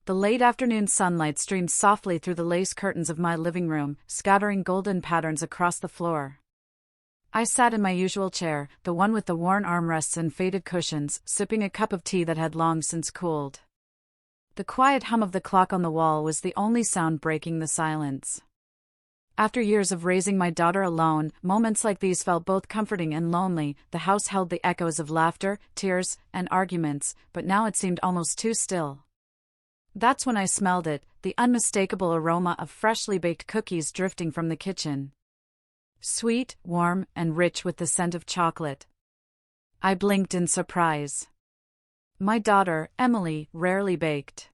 The late afternoon sunlight streamed softly through the lace curtains of my living room, scattering golden patterns across the floor. I sat in my usual chair, the one with the worn armrests and faded cushions, sipping a cup of tea that had long since cooled. The quiet hum of the clock on the wall was the only sound breaking the silence. After years of raising my daughter alone, moments like these felt both comforting and lonely. The house held the echoes of laughter, tears, and arguments, but now it seemed almost too still. That's when I smelled it, the unmistakable aroma of freshly baked cookies drifting from the kitchen. Sweet, warm, and rich with the scent of chocolate. I blinked in surprise. My daughter, Emily, rarely baked.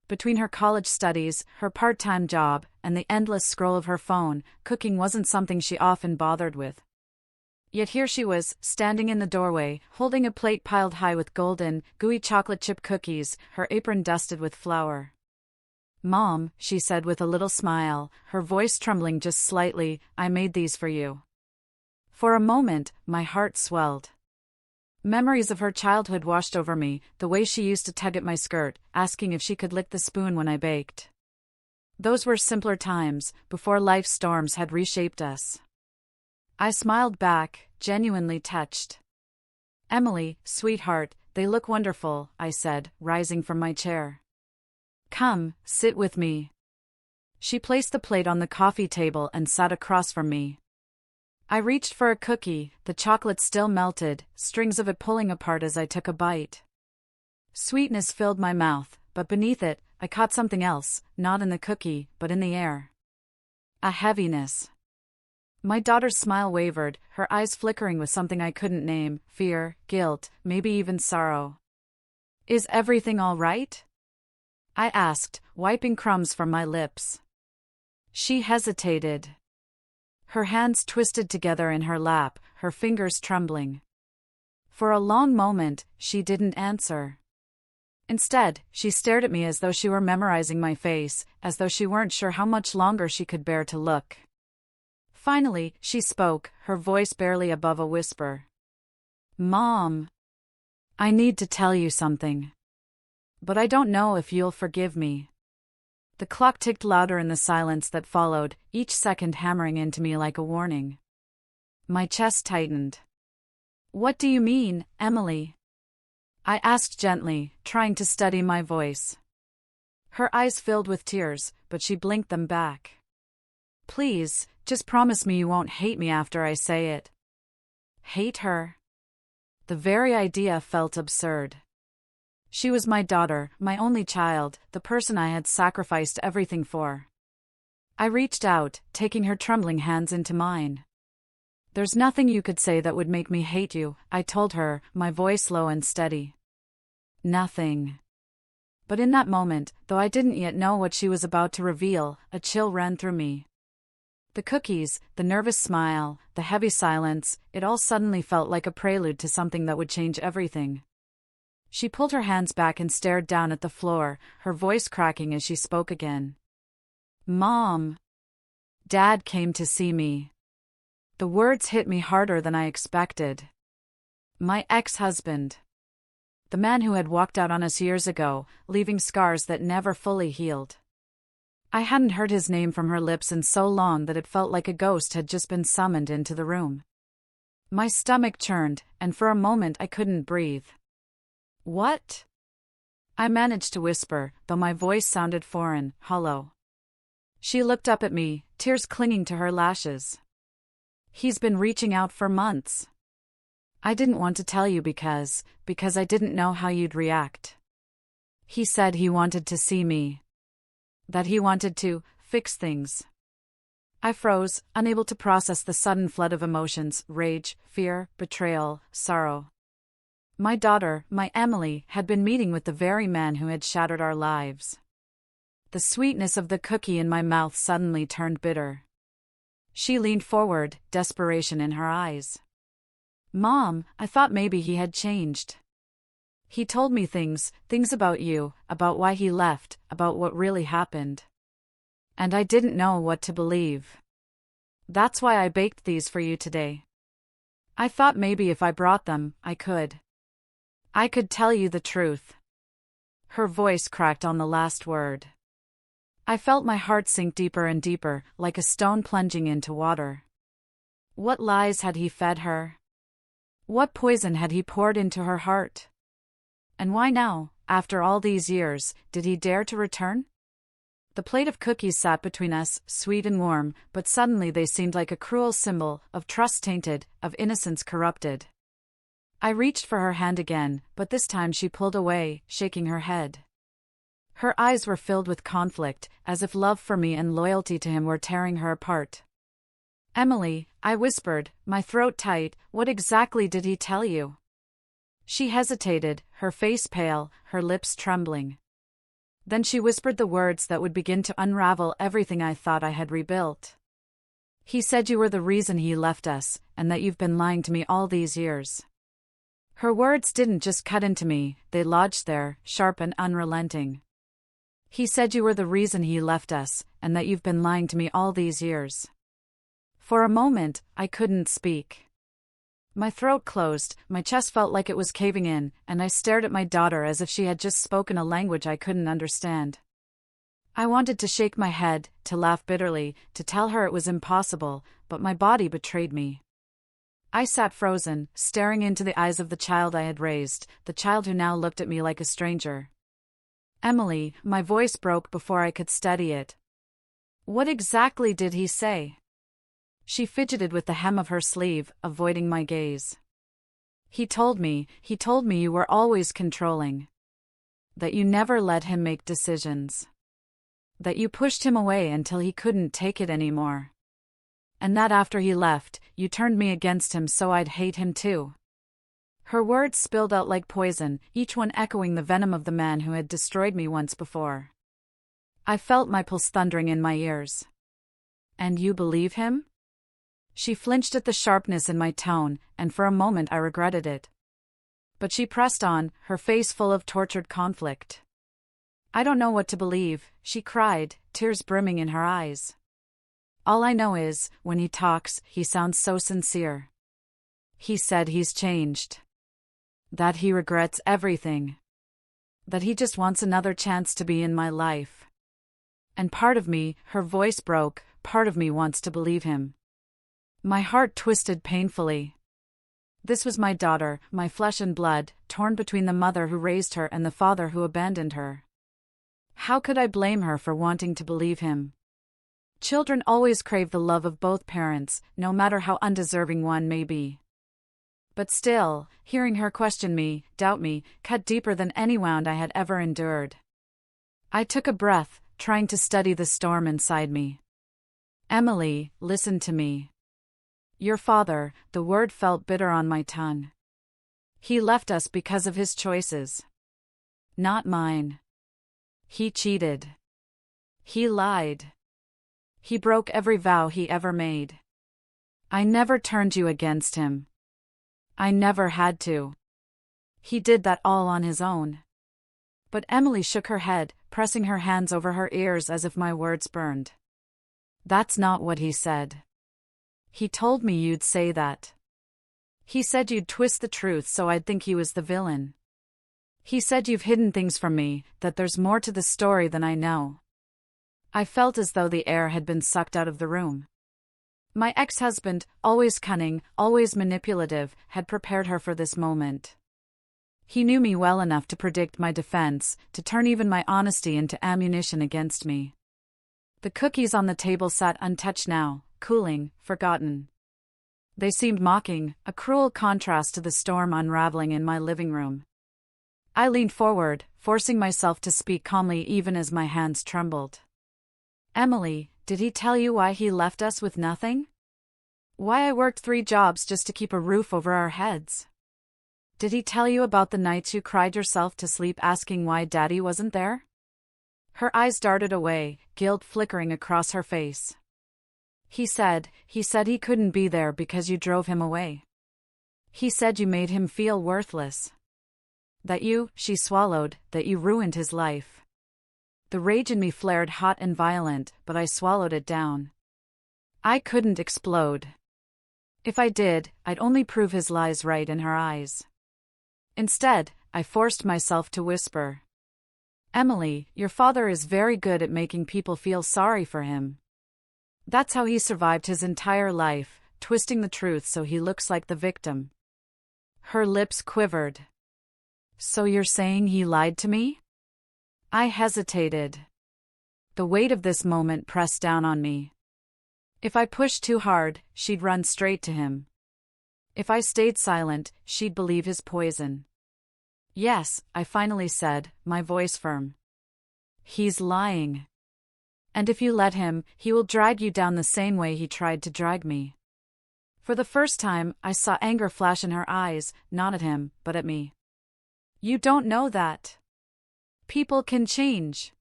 Between her college studies, her part-time job, and the endless scroll of her phone, cooking wasn't something she often bothered with. Yet here she was, standing in the doorway, holding a plate piled high with golden, gooey chocolate chip cookies, her apron dusted with flour. "Mom," she said with a little smile, her voice trembling just slightly, "I made these for you." For a moment, my heart swelled. Memories of her childhood washed over me, the way she used to tug at my skirt, asking if she could lick the spoon when I baked. Those were simpler times, before life's storms had reshaped us. I smiled back, genuinely touched. "Emily, sweetheart, they look wonderful," I said, rising from my chair. "Come, sit with me." She placed the plate on the coffee table and sat across from me. I reached for a cookie, the chocolate still melted, strings of it pulling apart as I took a bite. Sweetness filled my mouth, but beneath it, I caught something else, not in the cookie, but in the air. A heaviness. My daughter's smile wavered, her eyes flickering with something I couldn't name, fear, guilt, maybe even sorrow. "Is everything all right?" I asked, wiping crumbs from my lips. She hesitated. Her hands twisted together in her lap, her fingers trembling. For a long moment, she didn't answer. Instead, she stared at me as though she were memorizing my face, as though she weren't sure how much longer she could bear to look. Finally, she spoke, her voice barely above a whisper. "Mom, I need to tell you something. But I don't know if you'll forgive me." The clock ticked louder in the silence that followed, each second hammering into me like a warning. My chest tightened. "What do you mean, Emily?" I asked gently, trying to steady my voice. Her eyes filled with tears, but she blinked them back. "Please, just promise me you won't hate me after I say it." Hate her? The very idea felt absurd. She was my daughter, my only child, the person I had sacrificed everything for. I reached out, taking her trembling hands into mine. "There's nothing you could say that would make me hate you," I told her, my voice low and steady. Nothing. But in that moment, though I didn't yet know what she was about to reveal, a chill ran through me. The cookies, the nervous smile, the heavy silence, it all suddenly felt like a prelude to something that would change everything. She pulled her hands back and stared down at the floor, her voice cracking as she spoke again. "Mom, Dad came to see me." The words hit me harder than I expected. My ex-husband. The man who had walked out on us years ago, leaving scars that never fully healed. I hadn't heard his name from her lips in so long that it felt like a ghost had just been summoned into the room. My stomach churned, and for a moment I couldn't breathe. "What?" I managed to whisper, though my voice sounded foreign, hollow. She looked up at me, tears clinging to her lashes. "He's been reaching out for months. I didn't want to tell you because I didn't know how you'd react. He said he wanted to see me. That he wanted to fix things." I froze, unable to process the sudden flood of emotions, rage, fear, betrayal, sorrow. My daughter, my Emily, had been meeting with the very man who had shattered our lives. The sweetness of the cookie in my mouth suddenly turned bitter. She leaned forward, desperation in her eyes. "Mom, I thought maybe he had changed. He told me things about you, about why he left, about what really happened. And I didn't know what to believe. That's why I baked these for you today. I thought maybe if I brought them, I could tell you the truth." Her voice cracked on the last word. I felt my heart sink deeper and deeper, like a stone plunging into water. What lies had he fed her? What poison had he poured into her heart? And why now, after all these years, did he dare to return? The plate of cookies sat between us, sweet and warm, but suddenly they seemed like a cruel symbol, of trust tainted, of innocence corrupted. I reached for her hand again, but this time she pulled away, shaking her head. Her eyes were filled with conflict, as if love for me and loyalty to him were tearing her apart. "Emily," I whispered, my throat tight, "what exactly did he tell you?" She hesitated, her face pale, her lips trembling. Then she whispered the words that would begin to unravel everything I thought I had rebuilt. "He said you were the reason he left us, and that you've been lying to me all these years." Her words didn't just cut into me, they lodged there, sharp and unrelenting. "He said you were the reason he left us, and that you've been lying to me all these years." For a moment, I couldn't speak. My throat closed, my chest felt like it was caving in, and I stared at my daughter as if she had just spoken a language I couldn't understand. I wanted to shake my head, to laugh bitterly, to tell her it was impossible, but my body betrayed me. I sat frozen, staring into the eyes of the child I had raised, the child who now looked at me like a stranger. "Emily," my voice broke before I could steady it. "What exactly did he say?" She fidgeted with the hem of her sleeve, avoiding my gaze. He told me you were always controlling. That you never let him make decisions. That you pushed him away until he couldn't take it anymore. And that after he left, you turned me against him so I'd hate him too." Her words spilled out like poison, each one echoing the venom of the man who had destroyed me once before. I felt my pulse thundering in my ears. "And you believe him?" She flinched at the sharpness in my tone, and for a moment I regretted it. But she pressed on, her face full of tortured conflict. "I don't know what to believe," she cried, tears brimming in her eyes. "All I know is, when he talks, he sounds so sincere. He said he's changed. That he regrets everything. That he just wants another chance to be in my life. And part of me," her voice broke, "part of me wants to believe him." My heart twisted painfully. This was my daughter, my flesh and blood, torn between the mother who raised her and the father who abandoned her. How could I blame her for wanting to believe him? Children always crave the love of both parents, no matter how undeserving one may be. But still, hearing her question me, doubt me, cut deeper than any wound I had ever endured. I took a breath, trying to steady the storm inside me. "Emily, listen to me. Your father," the word felt bitter on my tongue. "He left us because of his choices. Not mine. He cheated. He lied. He broke every vow he ever made. I never turned you against him. I never had to. He did that all on his own." But Emily shook her head, pressing her hands over her ears as if my words burned. "That's not what he said. He told me you'd say that. He said you'd twist the truth so I'd think he was the villain. He said you've hidden things from me, that there's more to the story than I know." I felt as though the air had been sucked out of the room. My ex-husband, always cunning, always manipulative, had prepared her for this moment. He knew me well enough to predict my defense, to turn even my honesty into ammunition against me. The cookies on the table sat untouched now, cooling, forgotten. They seemed mocking, a cruel contrast to the storm unraveling in my living room. I leaned forward, forcing myself to speak calmly even as my hands trembled. "Emily, did he tell you why he left us with nothing? Why I worked 3 jobs just to keep a roof over our heads? Did he tell you about the nights you cried yourself to sleep asking why Daddy wasn't there?" Her eyes darted away, guilt flickering across her face. He said he couldn't be there because you drove him away. He said you made him feel worthless. That you," she swallowed, "that you ruined his life." The rage in me flared hot and violent, but I swallowed it down. I couldn't explode. If I did, I'd only prove his lies right in her eyes. Instead, I forced myself to whisper. Emily, your father is very good at making people feel sorry for him. That's how he survived his entire life, twisting the truth so he looks like the victim. Her lips quivered. So you're saying he lied to me? I hesitated. The weight of this moment pressed down on me. If I pushed too hard, she'd run straight to him. If I stayed silent, she'd believe his poison. Yes, I finally said, my voice firm. He's lying. And if you let him, he will drag you down the same way he tried to drag me. For the first time, I saw anger flash in her eyes, not at him, but at me. You don't know that. People can change.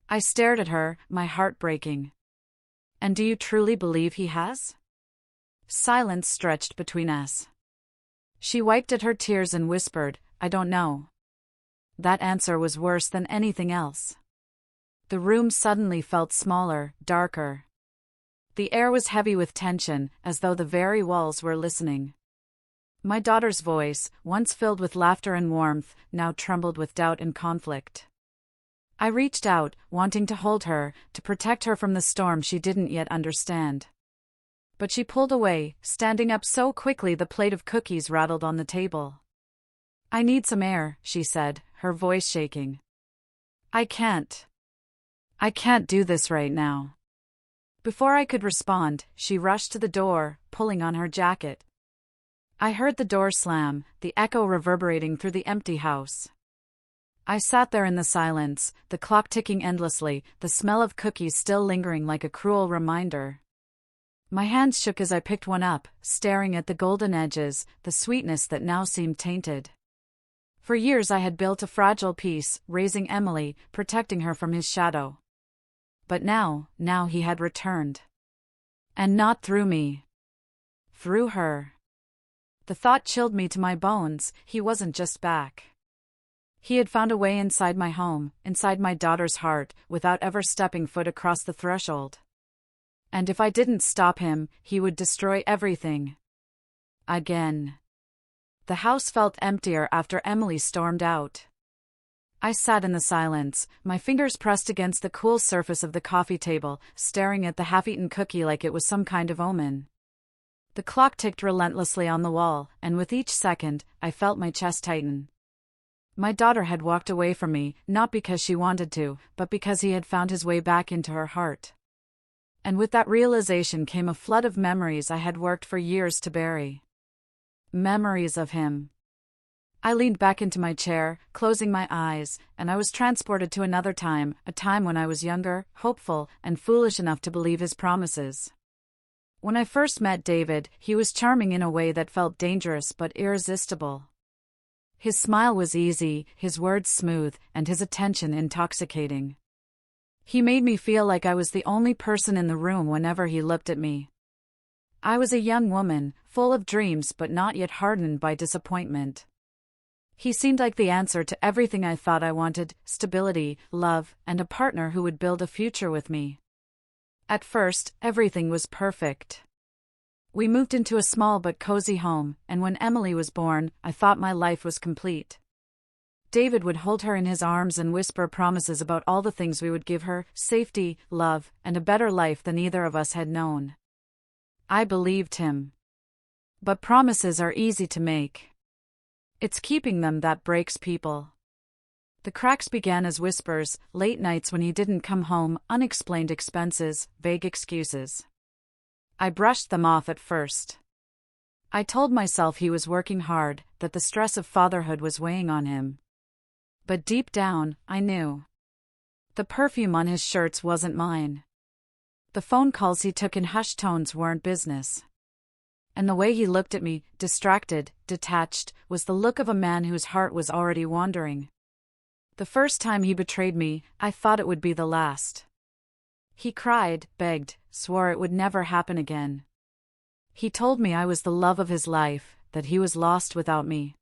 I stared at her, my heart breaking. And do you truly believe he has? Silence stretched between us. She wiped at her tears and whispered, I don't know. That answer was worse than anything else. The room suddenly felt smaller, darker. The air was heavy with tension, as though the very walls were listening. My daughter's voice, once filled with laughter and warmth, now trembled with doubt and conflict. I reached out, wanting to hold her, to protect her from the storm she didn't yet understand. But she pulled away, standing up so quickly the plate of cookies rattled on the table. I need some air, she said, her voice shaking. I can't do this right now. Before I could respond, she rushed to the door, pulling on her jacket. I heard the door slam, the echo reverberating through the empty house. I sat there in the silence, the clock ticking endlessly, the smell of cookies still lingering like a cruel reminder. My hands shook as I picked one up, staring at the golden edges, the sweetness that now seemed tainted. For years I had built a fragile peace, raising Emily, protecting her from his shadow. But now he had returned. And not through me. Through her. The thought chilled me to my bones, he wasn't just back. He had found a way inside my home, inside my daughter's heart, without ever stepping foot across the threshold. And if I didn't stop him, he would destroy everything. Again. The house felt emptier after Emily stormed out. I sat in the silence, my fingers pressed against the cool surface of the coffee table, staring at the half-eaten cookie like it was some kind of omen. The clock ticked relentlessly on the wall, and with each second, I felt my chest tighten. My daughter had walked away from me, not because she wanted to, but because he had found his way back into her heart. And with that realization came a flood of memories I had worked for years to bury. Memories of him. I leaned back into my chair, closing my eyes, and I was transported to another time, a time when I was younger, hopeful, and foolish enough to believe his promises. When I first met David, he was charming in a way that felt dangerous but irresistible. His smile was easy, his words smooth, and his attention intoxicating. He made me feel like I was the only person in the room whenever he looked at me. I was a young woman, full of dreams but not yet hardened by disappointment. He seemed like the answer to everything I thought I wanted: stability, love, and a partner who would build a future with me. At first, everything was perfect. We moved into a small but cozy home, and when Emily was born, I thought my life was complete. David would hold her in his arms and whisper promises about all the things we would give her: safety, love, and a better life than either of us had known. I believed him. But promises are easy to make. It's keeping them that breaks people. The cracks began as whispers, late nights when he didn't come home, unexplained expenses, vague excuses. I brushed them off at first. I told myself he was working hard, that the stress of fatherhood was weighing on him. But deep down, I knew. The perfume on his shirts wasn't mine. The phone calls he took in hushed tones weren't business. And the way he looked at me, distracted, detached, was the look of a man whose heart was already wandering. The first time he betrayed me, I thought it would be the last. He cried, begged, swore it would never happen again. He told me I was the love of his life, that he was lost without me.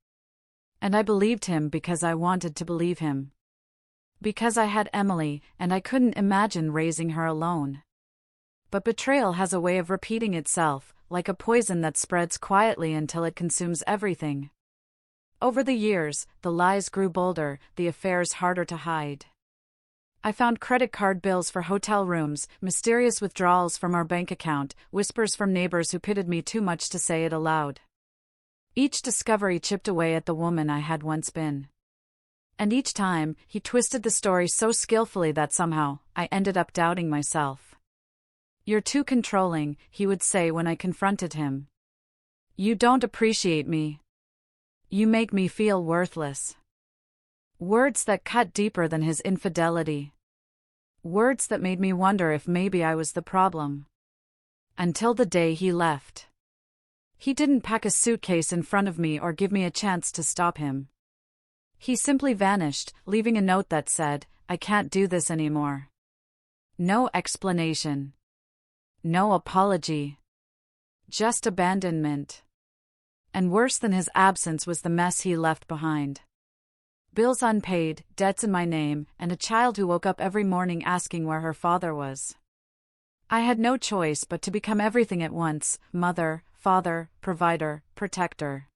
And I believed him because I wanted to believe him. Because I had Emily, and I couldn't imagine raising her alone. But betrayal has a way of repeating itself, like a poison that spreads quietly until it consumes everything. Over the years, the lies grew bolder, the affairs harder to hide. I found credit card bills for hotel rooms, mysterious withdrawals from our bank account, whispers from neighbors who pitied me too much to say it aloud. Each discovery chipped away at the woman I had once been. And each time, he twisted the story so skillfully that somehow, I ended up doubting myself. "You're too controlling," he would say when I confronted him. "You don't appreciate me. You make me feel worthless." Words that cut deeper than his infidelity. Words that made me wonder if maybe I was the problem. Until the day he left. He didn't pack a suitcase in front of me or give me a chance to stop him. He simply vanished, leaving a note that said, "I can't do this anymore." No explanation. No apology. Just abandonment. And worse than his absence was the mess he left behind. Bills unpaid, debts in my name, and a child who woke up every morning asking where her father was. I had no choice but to become everything at once: mother, father, provider, protector.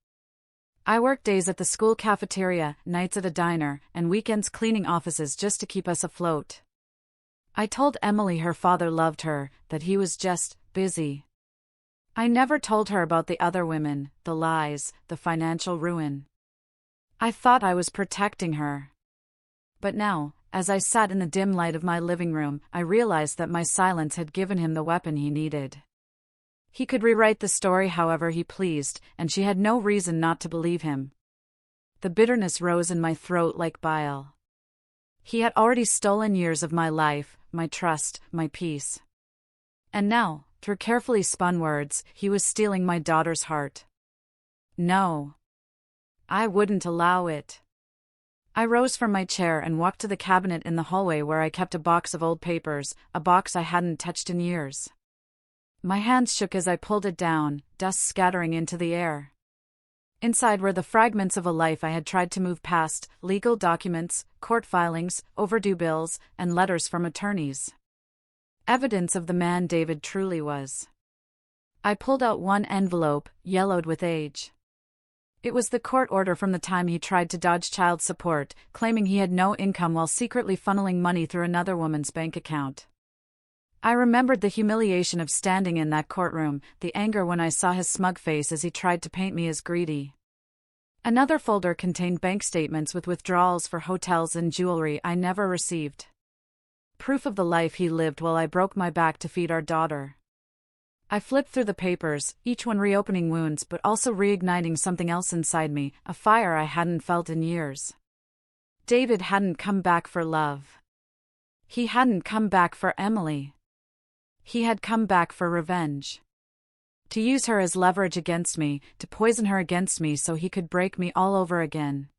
I worked days at the school cafeteria, nights at a diner, and weekends cleaning offices just to keep us afloat. I told Emily her father loved her, that he was just busy. I never told her about the other women, the lies, the financial ruin. I thought I was protecting her. But now, as I sat in the dim light of my living room, I realized that my silence had given him the weapon he needed. He could rewrite the story however he pleased, and she had no reason not to believe him. The bitterness rose in my throat like bile. He had already stolen years of my life, my trust, my peace. And now, through carefully spun words, he was stealing my daughter's heart. No. I wouldn't allow it. I rose from my chair and walked to the cabinet in the hallway where I kept a box of old papers, a box I hadn't touched in years. My hands shook as I pulled it down, dust scattering into the air. Inside were the fragments of a life I had tried to move past: legal documents, court filings, overdue bills, and letters from attorneys. Evidence of the man David truly was. I pulled out one envelope, yellowed with age. It was the court order from the time he tried to dodge child support, claiming he had no income while secretly funneling money through another woman's bank account. I remembered the humiliation of standing in that courtroom, the anger when I saw his smug face as he tried to paint me as greedy. Another folder contained bank statements with withdrawals for hotels and jewelry I never received. Proof of the life he lived while I broke my back to feed our daughter. I flipped through the papers, each one reopening wounds but also reigniting something else inside me, a fire I hadn't felt in years. David hadn't come back for love. He hadn't come back for Emily. He had come back for revenge. To use her as leverage against me, to poison her against me so he could break me all over again.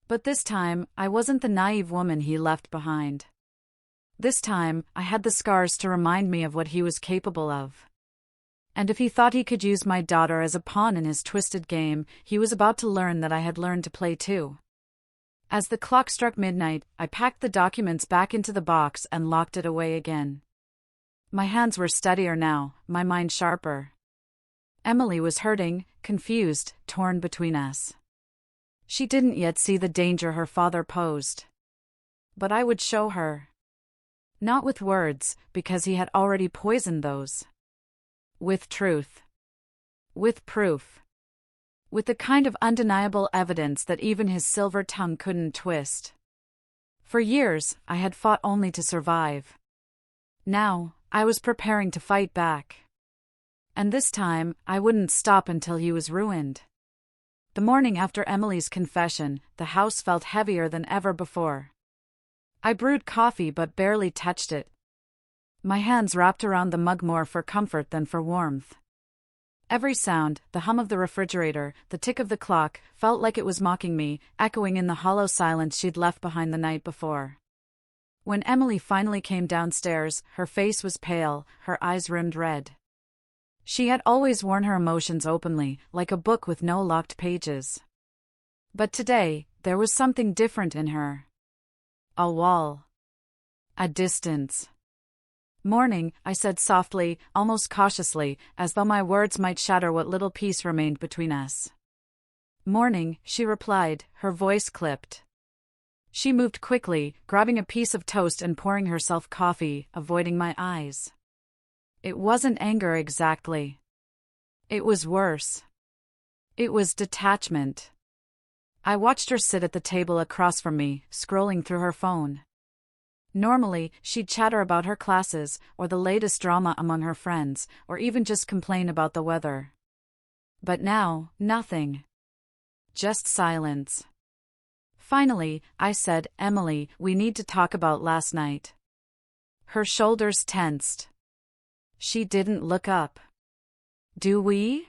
But this time, I wasn't the naive woman he left behind. This time, I had the scars to remind me of what he was capable of. And if he thought he could use my daughter as a pawn in his twisted game, he was about to learn that I had learned to play too. As the clock struck midnight, I packed the documents back into the box and locked it away again. My hands were steadier now, my mind sharper. Emily was hurting, confused, torn between us. She didn't yet see the danger her father posed. But I would show her. Not with words, because he had already poisoned those. With truth. With proof. With the kind of undeniable evidence that even his silver tongue couldn't twist. For years, I had fought only to survive. Now, I was preparing to fight back. And this time, I wouldn't stop until he was ruined. The morning after Emily's confession, the house felt heavier than ever before. I brewed coffee but barely touched it. My hands wrapped around the mug more for comfort than for warmth. Every sound, the hum of the refrigerator, the tick of the clock, felt like it was mocking me, echoing in the hollow silence she'd left behind the night before. When Emily finally came downstairs, her face was pale, her eyes rimmed red. She had always worn her emotions openly, like a book with no locked pages. But today, there was something different in her. A wall. A distance. "Morning," I said softly, almost cautiously, as though my words might shatter what little peace remained between us. Morning, she replied, her voice clipped. She moved quickly, grabbing a piece of toast and pouring herself coffee, avoiding my eyes. It wasn't anger exactly. It was worse. It was detachment. I watched her sit at the table across from me, scrolling through her phone. Normally, she'd chatter about her classes, or the latest drama among her friends, or even just complain about the weather. But now, nothing. Just silence. Finally, I said, "Emily, we need to talk about last night." Her shoulders tensed. She didn't look up. "Do we?"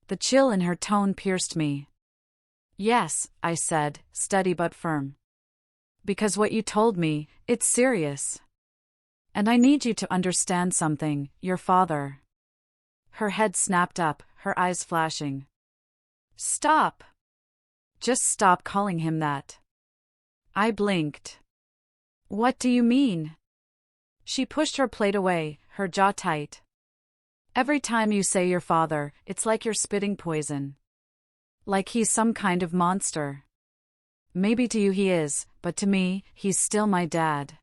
The chill in her tone pierced me. "Yes," I said, steady but firm. "Because what you told me, it's serious. And I need you to understand something, your father." Her head snapped up, her eyes flashing. "Stop. Just stop calling him that." I blinked. "What do you mean?" She pushed her plate away, her jaw tight. "Every time you say your father, it's like you're spitting poison. Like he's some kind of monster. Maybe to you he is, but to me, he's still my dad.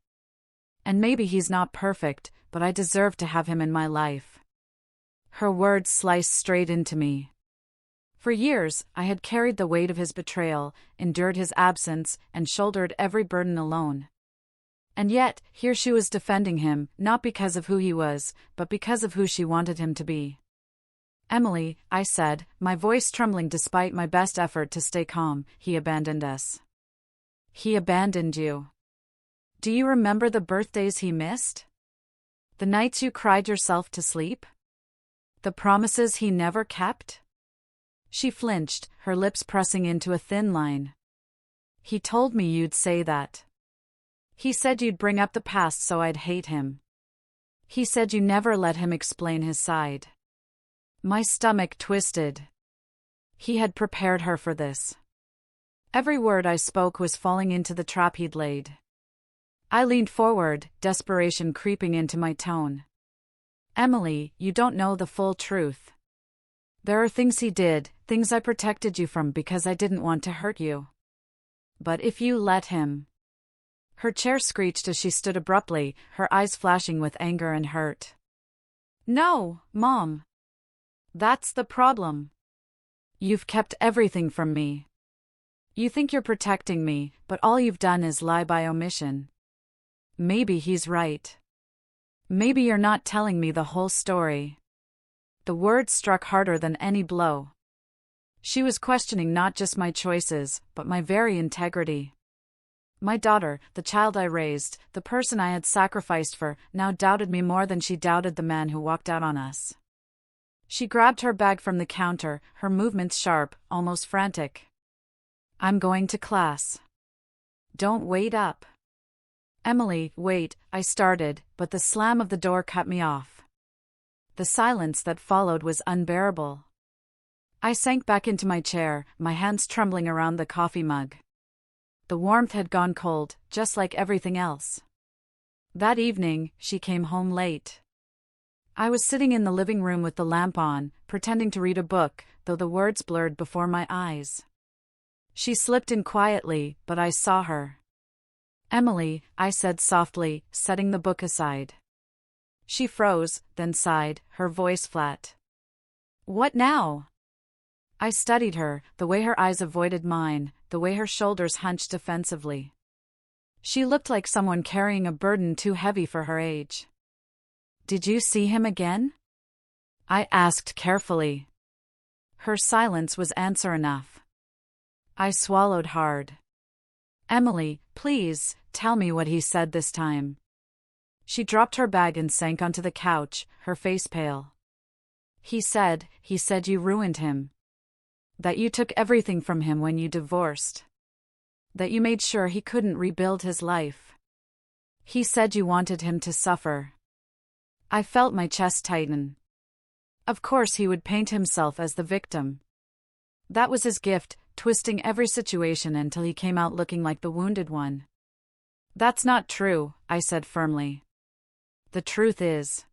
And maybe he's not perfect, but I deserve to have him in my life." Her words sliced straight into me. For years, I had carried the weight of his betrayal, endured his absence, and shouldered every burden alone. And yet, here she was defending him, not because of who he was, but because of who she wanted him to be. "Emily," I said, my voice trembling despite my best effort to stay calm, "he abandoned us." "He abandoned you. Do you remember the birthdays he missed? The nights you cried yourself to sleep? The promises he never kept?" She flinched, her lips pressing into a thin line. "He told me you'd say that. He said you'd bring up the past so I'd hate him. He said you never let him explain his side." My stomach twisted. He had prepared her for this. Every word I spoke was falling into the trap he'd laid. I leaned forward, desperation creeping into my tone. "Emily, you don't know the full truth. There are things he did, things I protected you from because I didn't want to hurt you. But if you let him..." Her chair screeched as she stood abruptly, her eyes flashing with anger and hurt. "No, Mom. That's the problem. You've kept everything from me. You think you're protecting me, but all you've done is lie by omission. Maybe he's right. Maybe you're not telling me the whole story." The words struck harder than any blow. She was questioning not just my choices, but my very integrity. My daughter, the child I raised, the person I had sacrificed for, now doubted me more than she doubted the man who walked out on us. She grabbed her bag from the counter, her movements sharp, almost frantic. "I'm going to class. Don't wait up." "Emily, wait," I started, but the slam of the door cut me off. The silence that followed was unbearable. I sank back into my chair, my hands trembling around the coffee mug. The warmth had gone cold, just like everything else. That evening, she came home late. I was sitting in the living room with the lamp on, pretending to read a book, though the words blurred before my eyes. She slipped in quietly, but I saw her. "Emily," I said softly, setting the book aside. She froze, then sighed, her voice flat. "What now?" I studied her, the way her eyes avoided mine, the way her shoulders hunched defensively. She looked like someone carrying a burden too heavy for her age. "Did you see him again?" I asked carefully. Her silence was answer enough. I swallowed hard. "Emily, please, tell me what he said this time." She dropped her bag and sank onto the couch, her face pale. He said you ruined him. That you took everything from him when you divorced. That you made sure he couldn't rebuild his life. He said you wanted him to suffer." I felt my chest tighten. Of course he would paint himself as the victim. That was his gift, twisting every situation until he came out looking like the wounded one. "That's not true," I said firmly. "The truth is..."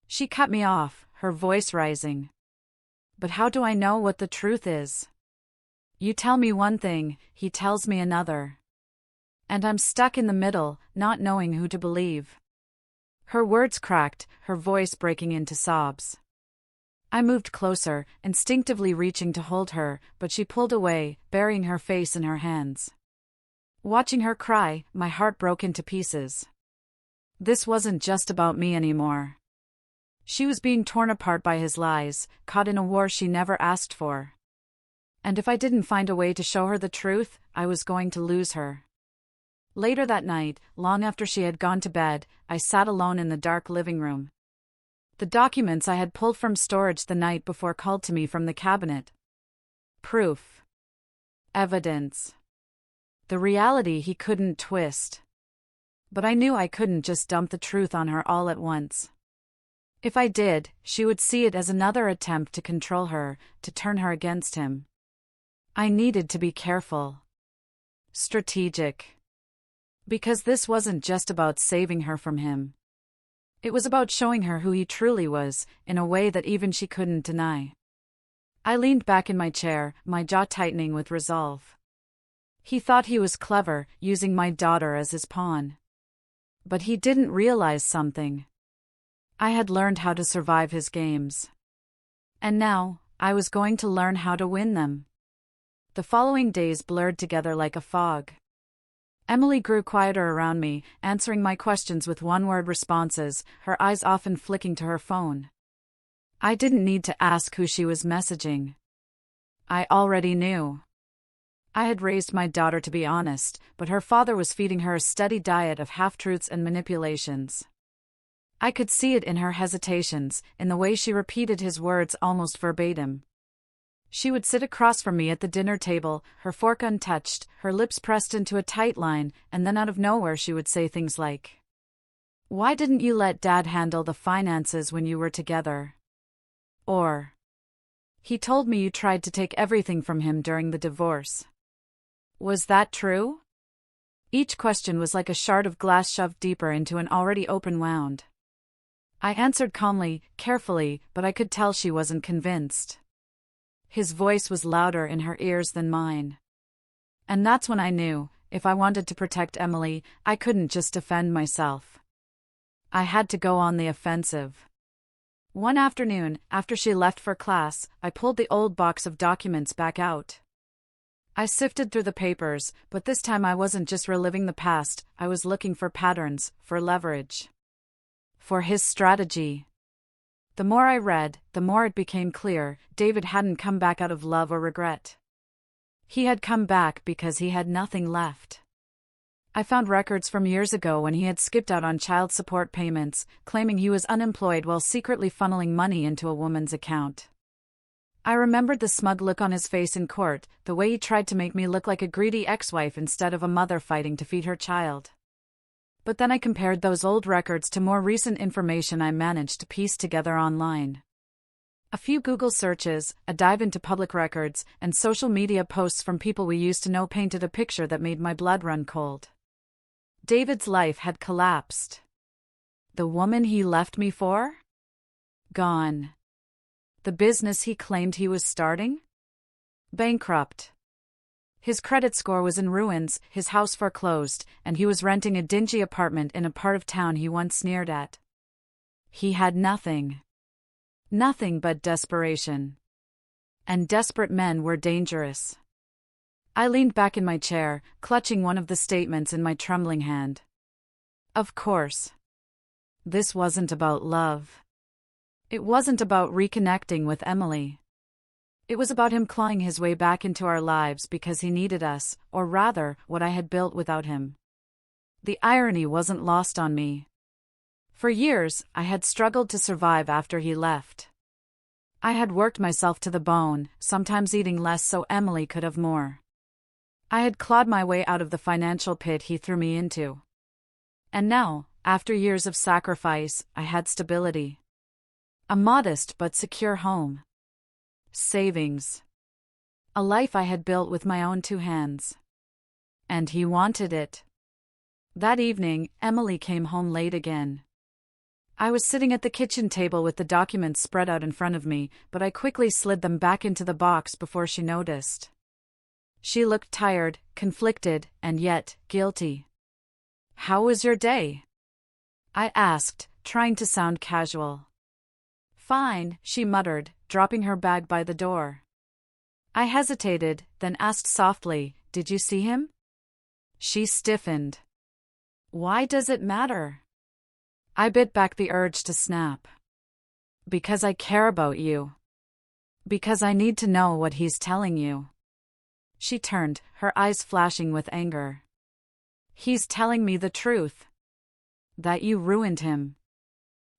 She cut me off, her voice rising. "But how do I know what the truth is?" You tell me one thing, he tells me another. And I'm stuck in the middle, not knowing who to believe. Her words cracked, her voice breaking into sobs. I moved closer, instinctively reaching to hold her, but she pulled away, burying her face in her hands. Watching her cry, my heart broke into pieces. This wasn't just about me anymore. She was being torn apart by his lies, caught in a war she never asked for. And if I didn't find a way to show her the truth, I was going to lose her. Later that night, long after she had gone to bed, I sat alone in the dark living room. The documents I had pulled from storage the night before called to me from the cabinet. Proof. Evidence. The reality he couldn't twist. But I knew I couldn't just dump the truth on her all at once. If I did, she would see it as another attempt to control her, to turn her against him. I needed to be careful. Strategic. Because this wasn't just about saving her from him. It was about showing her who he truly was, in a way that even she couldn't deny. I leaned back in my chair, my jaw tightening with resolve. He thought he was clever, using my daughter as his pawn. But he didn't realize something. I had learned how to survive his games. And now, I was going to learn how to win them. The following days blurred together like a fog. Emily grew quieter around me, answering my questions with one-word responses, her eyes often flicking to her phone. I didn't need to ask who she was messaging. I already knew. I had raised my daughter to be honest, but her father was feeding her a steady diet of half-truths and manipulations. I could see it in her hesitations, in the way she repeated his words almost verbatim. She would sit across from me at the dinner table, her fork untouched, her lips pressed into a tight line, and then out of nowhere she would say things like, "Why didn't you let Dad handle the finances when you were together?" Or, "He told me you tried to take everything from him during the divorce. Was that true?" Each question was like a shard of glass shoved deeper into an already open wound. I answered calmly, carefully, but I could tell she wasn't convinced. His voice was louder in her ears than mine. And that's when I knew, if I wanted to protect Emily, I couldn't just defend myself. I had to go on the offensive. One afternoon, after she left for class, I pulled the old box of documents back out. I sifted through the papers, but this time I wasn't just reliving the past, I was looking for patterns, for leverage. For his strategy. The more I read, the more it became clear, David hadn't come back out of love or regret. He had come back because he had nothing left. I found records from years ago when he had skipped out on child support payments, claiming he was unemployed while secretly funneling money into a woman's account. I remembered the smug look on his face in court, the way he tried to make me look like a greedy ex-wife instead of a mother fighting to feed her child. But then I compared those old records to more recent information I managed to piece together online. A few Google searches, a dive into public records, and social media posts from people we used to know painted a picture that made my blood run cold. David's life had collapsed. The woman he left me for? Gone. The business he claimed he was starting? Bankrupt. His credit score was in ruins, his house foreclosed, and he was renting a dingy apartment in a part of town he once sneered at. He had nothing. Nothing but desperation. And desperate men were dangerous. I leaned back in my chair, clutching one of the statements in my trembling hand. Of course. This wasn't about love. It wasn't about reconnecting with Emily. It was about him clawing his way back into our lives because he needed us, or rather, what I had built without him. The irony wasn't lost on me. For years, I had struggled to survive after he left. I had worked myself to the bone, sometimes eating less so Emily could have more. I had clawed my way out of the financial pit he threw me into. And now, after years of sacrifice, I had stability. A modest but secure home. Savings. A life I had built with my own 2 hands. And he wanted it. That evening, Emily came home late again. I was sitting at the kitchen table with the documents spread out in front of me, but I quickly slid them back into the box before she noticed. She looked tired, conflicted, and yet guilty. "How was your day?" I asked, trying to sound casual. "Fine," she muttered, dropping her bag by the door. I hesitated, then asked softly, "Did you see him?" She stiffened. "Why does it matter?" I bit back the urge to snap. "Because I care about you. Because I need to know what he's telling you." She turned, her eyes flashing with anger. "He's telling me the truth. That you ruined him.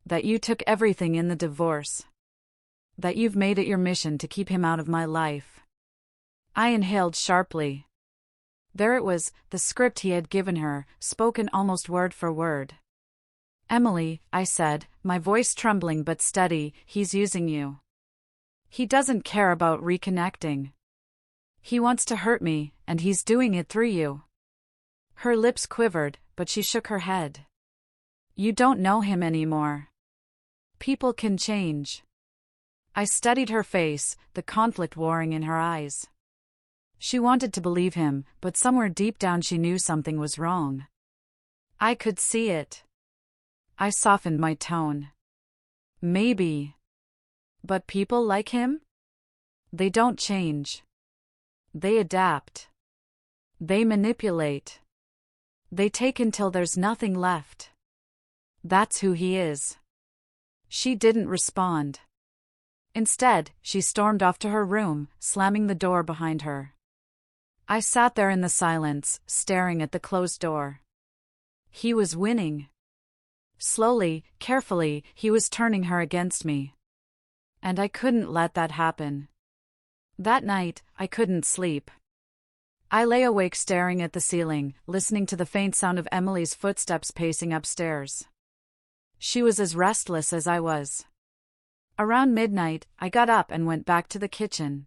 That you took everything in the divorce. That you've made it your mission to keep him out of my life." I inhaled sharply. There it was, the script he had given her, spoken almost word for word. "Emily," I said, my voice trembling but steady, "he's using you. He doesn't care about reconnecting. He wants to hurt me, and he's doing it through you." Her lips quivered, but she shook her head. "You don't know him anymore. People can change." I studied her face, the conflict warring in her eyes. She wanted to believe him, but somewhere deep down she knew something was wrong. I could see it. I softened my tone. "Maybe. But people like him? They don't change. They adapt. They manipulate. They take until there's nothing left. That's who he is." She didn't respond. Instead, she stormed off to her room, slamming the door behind her. I sat there in the silence, staring at the closed door. He was winning. Slowly, carefully, he was turning her against me. And I couldn't let that happen. That night, I couldn't sleep. I lay awake staring at the ceiling, listening to the faint sound of Emily's footsteps pacing upstairs. She was as restless as I was. Around midnight, I got up and went back to the kitchen.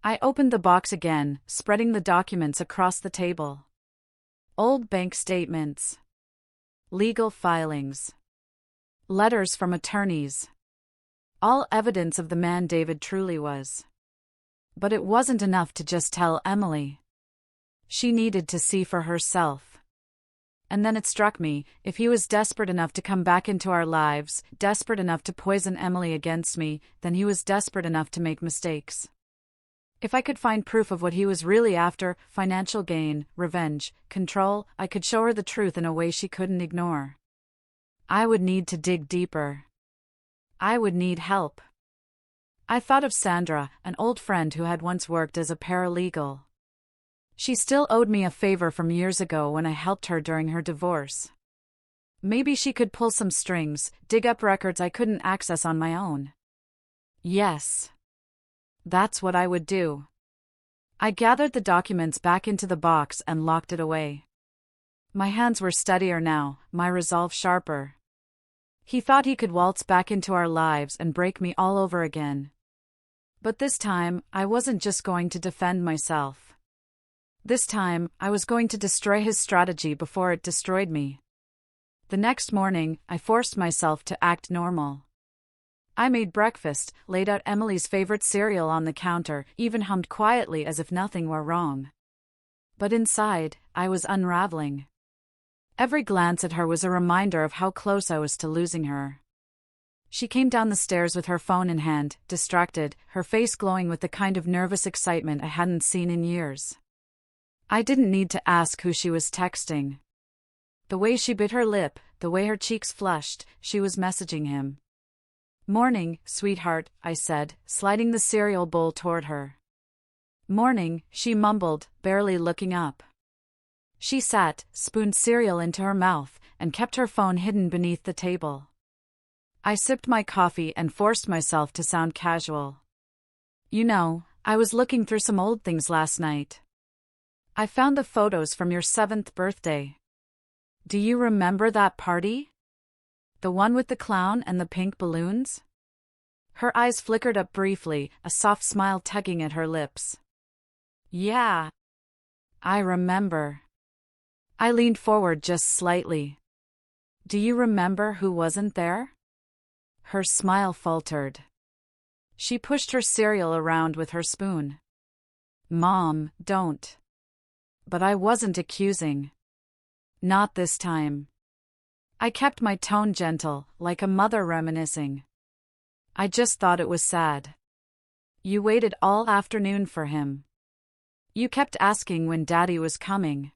I opened the box again, spreading the documents across the table. Old bank statements. Legal filings. Letters from attorneys. All evidence of the man David truly was. But it wasn't enough to just tell Emily. She needed to see for herself. And then it struck me, if he was desperate enough to come back into our lives, desperate enough to poison Emily against me, then he was desperate enough to make mistakes. If I could find proof of what he was really after, financial gain, revenge, control, I could show her the truth in a way she couldn't ignore. I would need to dig deeper. I would need help. I thought of Sandra, an old friend who had once worked as a paralegal. She still owed me a favor from years ago when I helped her during her divorce. Maybe she could pull some strings, dig up records I couldn't access on my own. Yes. That's what I would do. I gathered the documents back into the box and locked it away. My hands were steadier now, my resolve sharper. He thought he could waltz back into our lives and break me all over again. But this time, I wasn't just going to defend myself. This time, I was going to destroy his strategy before it destroyed me. The next morning, I forced myself to act normal. I made breakfast, laid out Emily's favorite cereal on the counter, even hummed quietly as if nothing were wrong. But inside, I was unraveling. Every glance at her was a reminder of how close I was to losing her. She came down the stairs with her phone in hand, distracted, her face glowing with the kind of nervous excitement I hadn't seen in years. I didn't need to ask who she was texting. The way she bit her lip, the way her cheeks flushed, she was messaging him. "Morning, sweetheart," I said, sliding the cereal bowl toward her. "Morning," she mumbled, barely looking up. She sat, spooned cereal into her mouth, and kept her phone hidden beneath the table. I sipped my coffee and forced myself to sound casual. "You know, I was looking through some old things last night. I found the photos from your 7th birthday. Do you remember that party? The one with the clown and the pink balloons?" Her eyes flickered up briefly, a soft smile tugging at her lips. "Yeah. I remember." I leaned forward just slightly. "Do you remember who wasn't there?" Her smile faltered. She pushed her cereal around with her spoon. Mom, don't. But I wasn't accusing. Not this time. I kept my tone gentle, like a mother reminiscing. I just thought it was sad. You waited all afternoon for him. You kept asking when Daddy was coming.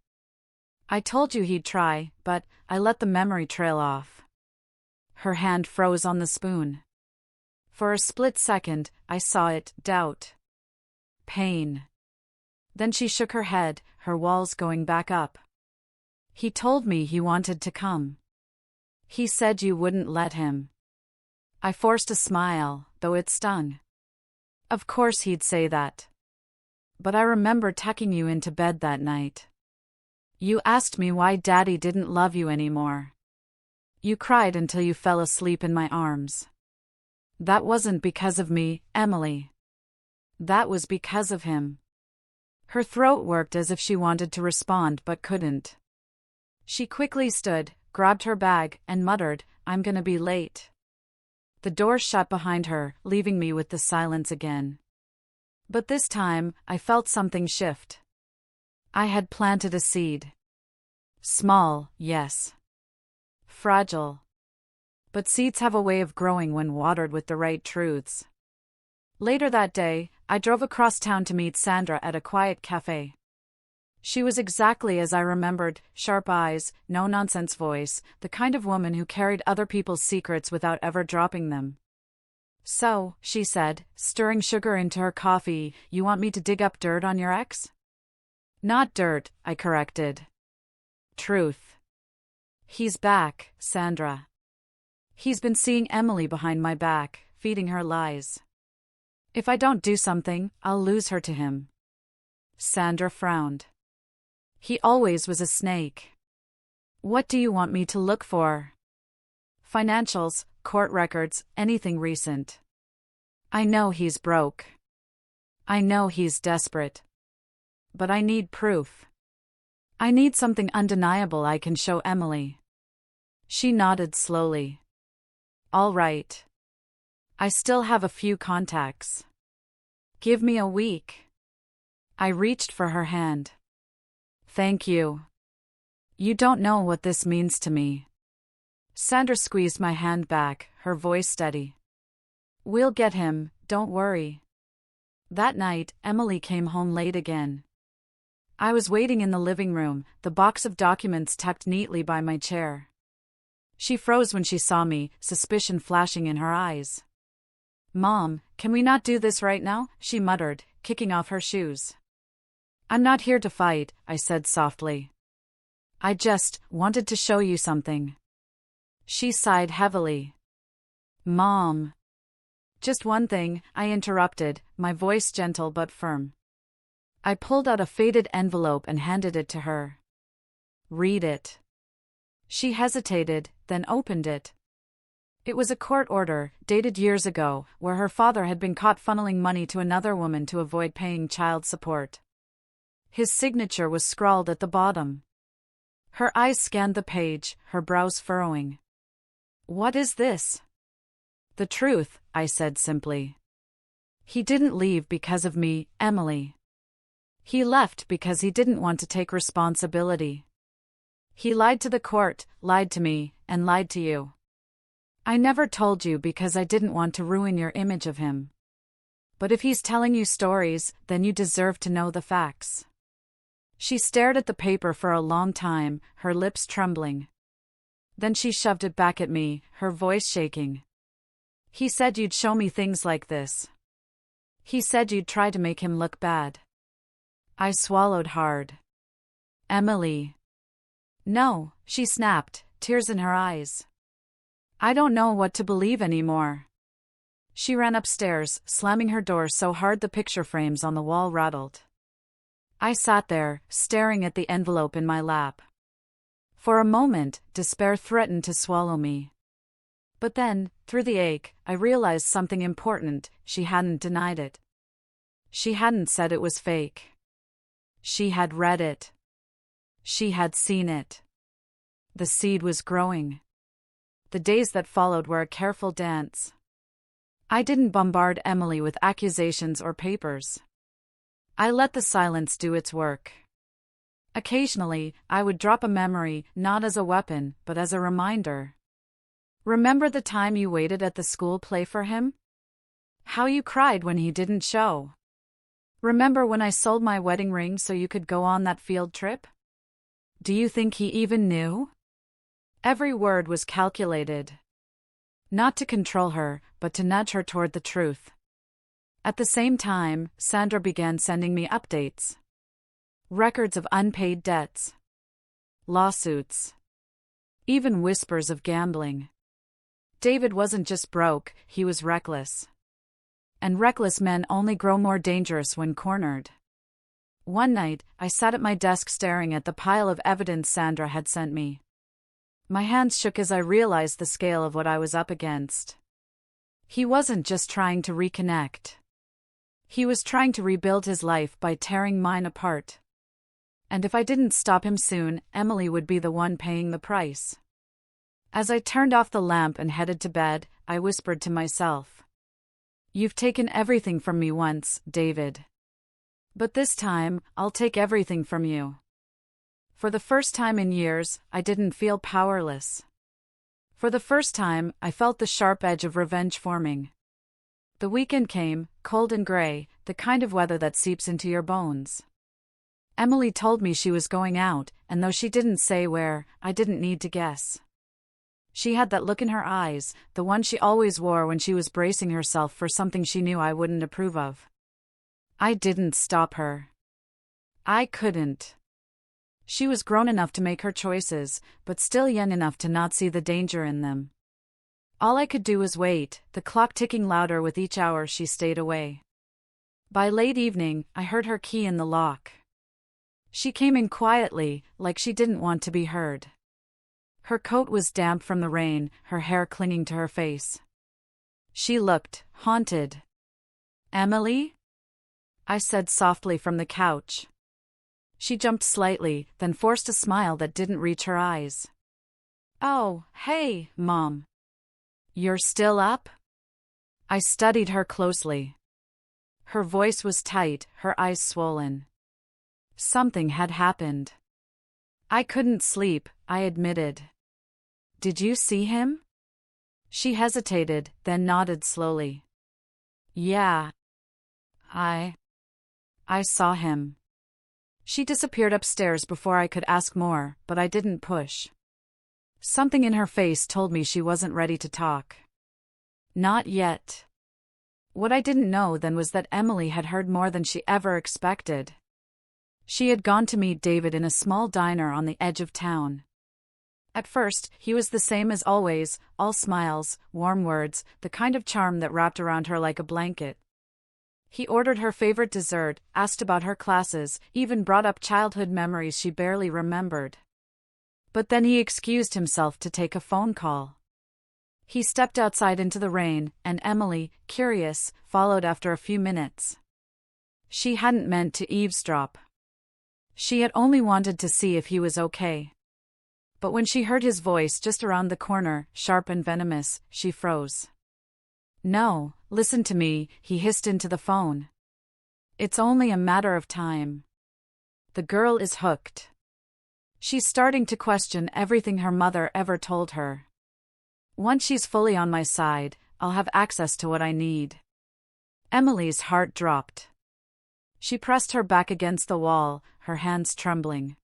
I told you he'd try, but I let the memory trail off. Her hand froze on the spoon. For a split second, I saw it, doubt. Pain. Then she shook her head, her walls going back up. He told me he wanted to come. He said you wouldn't let him. I forced a smile, though it stung. Of course he'd say that. But I remember tucking you into bed that night. You asked me why Daddy didn't love you anymore. You cried until you fell asleep in my arms. That wasn't because of me, Emily. That was because of him. Her throat worked as if she wanted to respond but couldn't. She quickly stood, grabbed her bag, and muttered, "I'm gonna be late." The door shut behind her, leaving me with the silence again. But this time, I felt something shift. I had planted a seed. Small, yes. Fragile. But seeds have a way of growing when watered with the right truths. Later that day, I drove across town to meet Sandra at a quiet cafe. She was exactly as I remembered, sharp eyes, no-nonsense voice, the kind of woman who carried other people's secrets without ever dropping them. "So," she said, stirring sugar into her coffee, "you want me to dig up dirt on your ex?" "Not dirt," I corrected. "Truth. He's back, Sandra. He's been seeing Emily behind my back, feeding her lies. If I don't do something, I'll lose her to him." Sandra frowned. "He always was a snake. What do you want me to look for?" "Financials, court records, anything recent. I know he's broke. I know he's desperate. But I need proof. I need something undeniable I can show Emily." She nodded slowly. "All right. I still have a few contacts. Give me a week." I reached for her hand. "Thank you. You don't know what this means to me." Sandra squeezed my hand back, her voice steady. "We'll get him, don't worry." That night, Emily came home late again. I was waiting in the living room, the box of documents tucked neatly by my chair. She froze when she saw me, suspicion flashing in her eyes. "Mom, can we not do this right now?" she muttered, kicking off her shoes. "I'm not here to fight," I said softly. "I just wanted to show you something." She sighed heavily. "Mom." "Just one thing," I interrupted, my voice gentle but firm. I pulled out a faded envelope and handed it to her. "Read it." She hesitated, then opened it. It was a court order, dated years ago, where her father had been caught funneling money to another woman to avoid paying child support. His signature was scrawled at the bottom. Her eyes scanned the page, her brows furrowing. "What is this?" "The truth," I said simply. "He didn't leave because of me, Emily. He left because he didn't want to take responsibility. He lied to the court, lied to me, and lied to you. I never told you because I didn't want to ruin your image of him. But if he's telling you stories, then you deserve to know the facts." She stared at the paper for a long time, her lips trembling. Then she shoved it back at me, her voice shaking. "He said you'd show me things like this. He said you'd try to make him look bad." I swallowed hard. "Emily." "No," she snapped, tears in her eyes. "I don't know what to believe anymore." She ran upstairs, slamming her door so hard the picture frames on the wall rattled. I sat there, staring at the envelope in my lap. For a moment, despair threatened to swallow me. But then, through the ache, I realized something important: she hadn't denied it. She hadn't said it was fake. She had read it. She had seen it. The seed was growing. The days that followed were a careful dance. I didn't bombard Emily with accusations or papers. I let the silence do its work. Occasionally, I would drop a memory, not as a weapon, but as a reminder. Remember the time you waited at the school play for him? How you cried when he didn't show? Remember when I sold my wedding ring so you could go on that field trip? Do you think he even knew? Every word was calculated. Not to control her, but to nudge her toward the truth. At the same time, Sandra began sending me updates. Records of unpaid debts. Lawsuits. Even whispers of gambling. David wasn't just broke, he was reckless. And reckless men only grow more dangerous when cornered. One night, I sat at my desk staring at the pile of evidence Sandra had sent me. My hands shook as I realized the scale of what I was up against. He wasn't just trying to reconnect. He was trying to rebuild his life by tearing mine apart. And if I didn't stop him soon, Emily would be the one paying the price. As I turned off the lamp and headed to bed, I whispered to myself. You've taken everything from me once, David. But this time, I'll take everything from you. For the first time in years, I didn't feel powerless. For the first time, I felt the sharp edge of revenge forming. The weekend came, cold and gray, the kind of weather that seeps into your bones. Emily told me she was going out, and though she didn't say where, I didn't need to guess. She had that look in her eyes, the one she always wore when she was bracing herself for something she knew I wouldn't approve of. I didn't stop her. I couldn't. She was grown enough to make her choices, but still young enough to not see the danger in them. All I could do was wait, the clock ticking louder with each hour she stayed away. By late evening, I heard her key in the lock. She came in quietly, like she didn't want to be heard. Her coat was damp from the rain, her hair clinging to her face. She looked haunted. Emily? I said softly from the couch. She jumped slightly, then forced a smile that didn't reach her eyes. Oh, hey, Mom. You're still up? I studied her closely. Her voice was tight, her eyes swollen. Something had happened. I couldn't sleep, I admitted. Did you see him? She hesitated, then nodded slowly. Yeah. I saw him. She disappeared upstairs before I could ask more, but I didn't push. Something in her face told me she wasn't ready to talk. Not yet. What I didn't know then was that Emily had heard more than she ever expected. She had gone to meet David in a small diner on the edge of town. At first, he was the same as always, all smiles, warm words, the kind of charm that wrapped around her like a blanket. He ordered her favorite dessert, asked about her classes, even brought up childhood memories she barely remembered. But then he excused himself to take a phone call. He stepped outside into the rain, and Emily, curious, followed after a few minutes. She hadn't meant to eavesdrop. She had only wanted to see if he was okay. But when she heard his voice just around the corner, sharp and venomous, she froze. No, listen to me, he hissed into the phone. It's only a matter of time. The girl is hooked. She's starting to question everything her mother ever told her. Once she's fully on my side, I'll have access to what I need. Emily's heart dropped. She pressed her back against the wall, her hands trembling.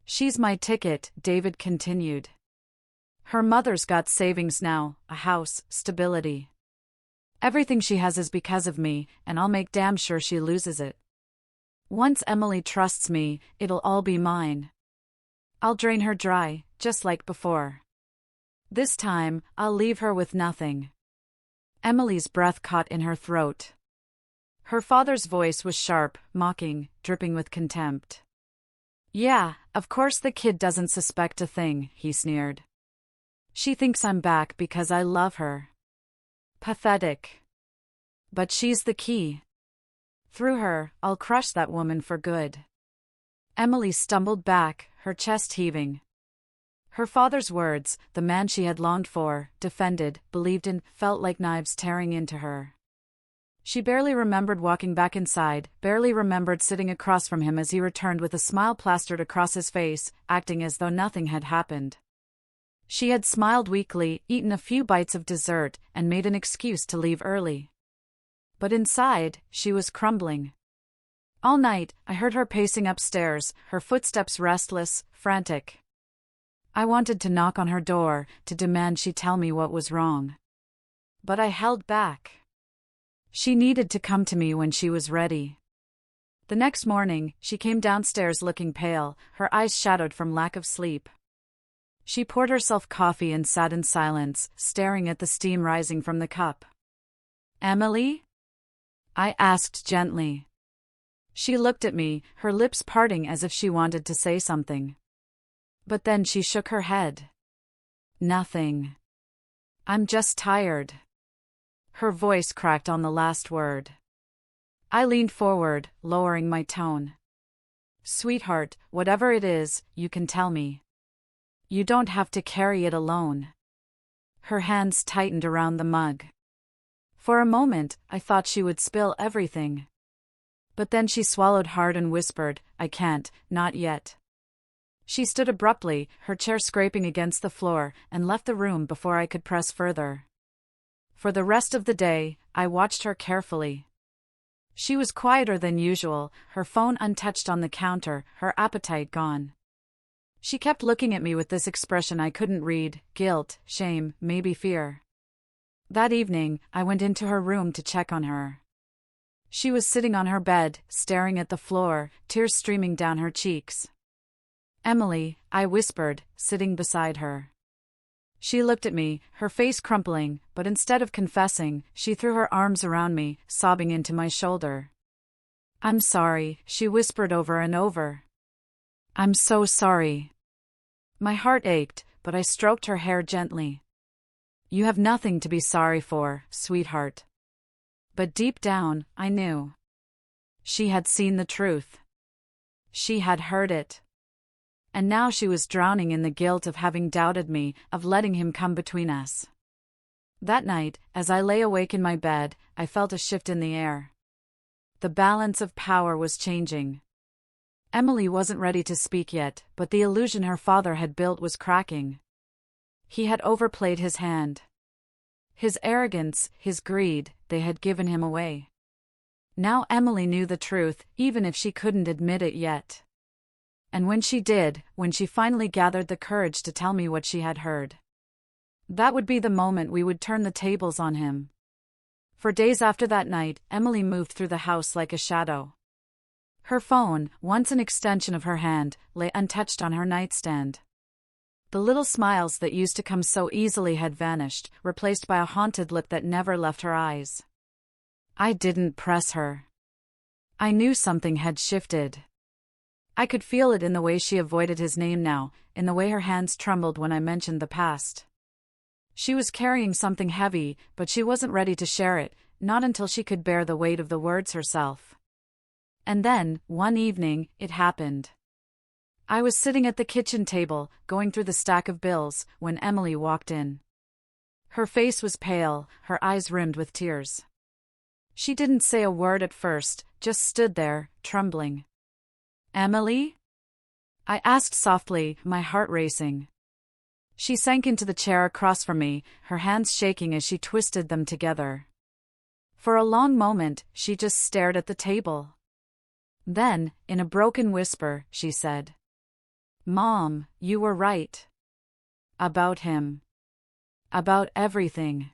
She's my ticket, David continued. Her mother's got savings now, a house, stability. Everything she has is because of me, and I'll make damn sure she loses it. Once Emily trusts me, it'll all be mine. I'll drain her dry, just like before. This time, I'll leave her with nothing. Emily's breath caught in her throat. Her father's voice was sharp, mocking, dripping with contempt. Yeah, of course the kid doesn't suspect a thing, he sneered. She thinks I'm back because I love her. Pathetic. But she's the key. Through her, I'll crush that woman for good. Emily stumbled back, her chest heaving. Her father's words, the man she had longed for, defended, believed in, felt like knives tearing into her. She barely remembered walking back inside, barely remembered sitting across from him as he returned with a smile plastered across his face, acting as though nothing had happened. She had smiled weakly, eaten a few bites of dessert, and made an excuse to leave early. But inside, she was crumbling. All night, I heard her pacing upstairs, her footsteps restless, frantic. I wanted to knock on her door, to demand she tell me what was wrong. But I held back. She needed to come to me when she was ready. The next morning, she came downstairs looking pale, her eyes shadowed from lack of sleep. She poured herself coffee and sat in silence, staring at the steam rising from the cup. "Emily?" I asked gently. She looked at me, her lips parting as if she wanted to say something. But then she shook her head. "Nothing. I'm just tired." Her voice cracked on the last word. I leaned forward, lowering my tone. "Sweetheart, whatever it is, you can tell me. You don't have to carry it alone." Her hands tightened around the mug. For a moment, I thought she would spill everything. But then she swallowed hard and whispered, "I can't, not yet." She stood abruptly, her chair scraping against the floor, and left the room before I could press further. For the rest of the day, I watched her carefully. She was quieter than usual, her phone untouched on the counter, her appetite gone. She kept looking at me with this expression I couldn't read: guilt, shame, maybe fear. That evening, I went into her room to check on her. She was sitting on her bed, staring at the floor, tears streaming down her cheeks. "Emily," I whispered, sitting beside her. She looked at me, her face crumpling, but instead of confessing, she threw her arms around me, sobbing into my shoulder. "I'm sorry," she whispered over and over. "I'm so sorry." My heart ached, but I stroked her hair gently. "You have nothing to be sorry for, sweetheart." But deep down, I knew. She had seen the truth. She had heard it. And now she was drowning in the guilt of having doubted me, of letting him come between us. That night, as I lay awake in my bed, I felt a shift in the air. The balance of power was changing. Emily wasn't ready to speak yet, but the illusion her father had built was cracking. He had overplayed his hand. His arrogance, his greed, they had given him away. Now Emily knew the truth, even if she couldn't admit it yet. And when she did, when she finally gathered the courage to tell me what she had heard, that would be the moment we would turn the tables on him. For days after that night, Emily moved through the house like a shadow. Her phone, once an extension of her hand, lay untouched on her nightstand. The little smiles that used to come so easily had vanished, replaced by a haunted look that never left her eyes. I didn't press her. I knew something had shifted. I could feel it in the way she avoided his name now, in the way her hands trembled when I mentioned the past. She was carrying something heavy, but she wasn't ready to share it, not until she could bear the weight of the words herself. And then, one evening, it happened. I was sitting at the kitchen table, going through the stack of bills, when Emily walked in. Her face was pale, her eyes rimmed with tears. She didn't say a word at first, just stood there, trembling. "Emily?" I asked softly, my heart racing. She sank into the chair across from me, her hands shaking as she twisted them together. For a long moment, she just stared at the table. Then, in a broken whisper, she said, "Mom, you were right. About him. About everything."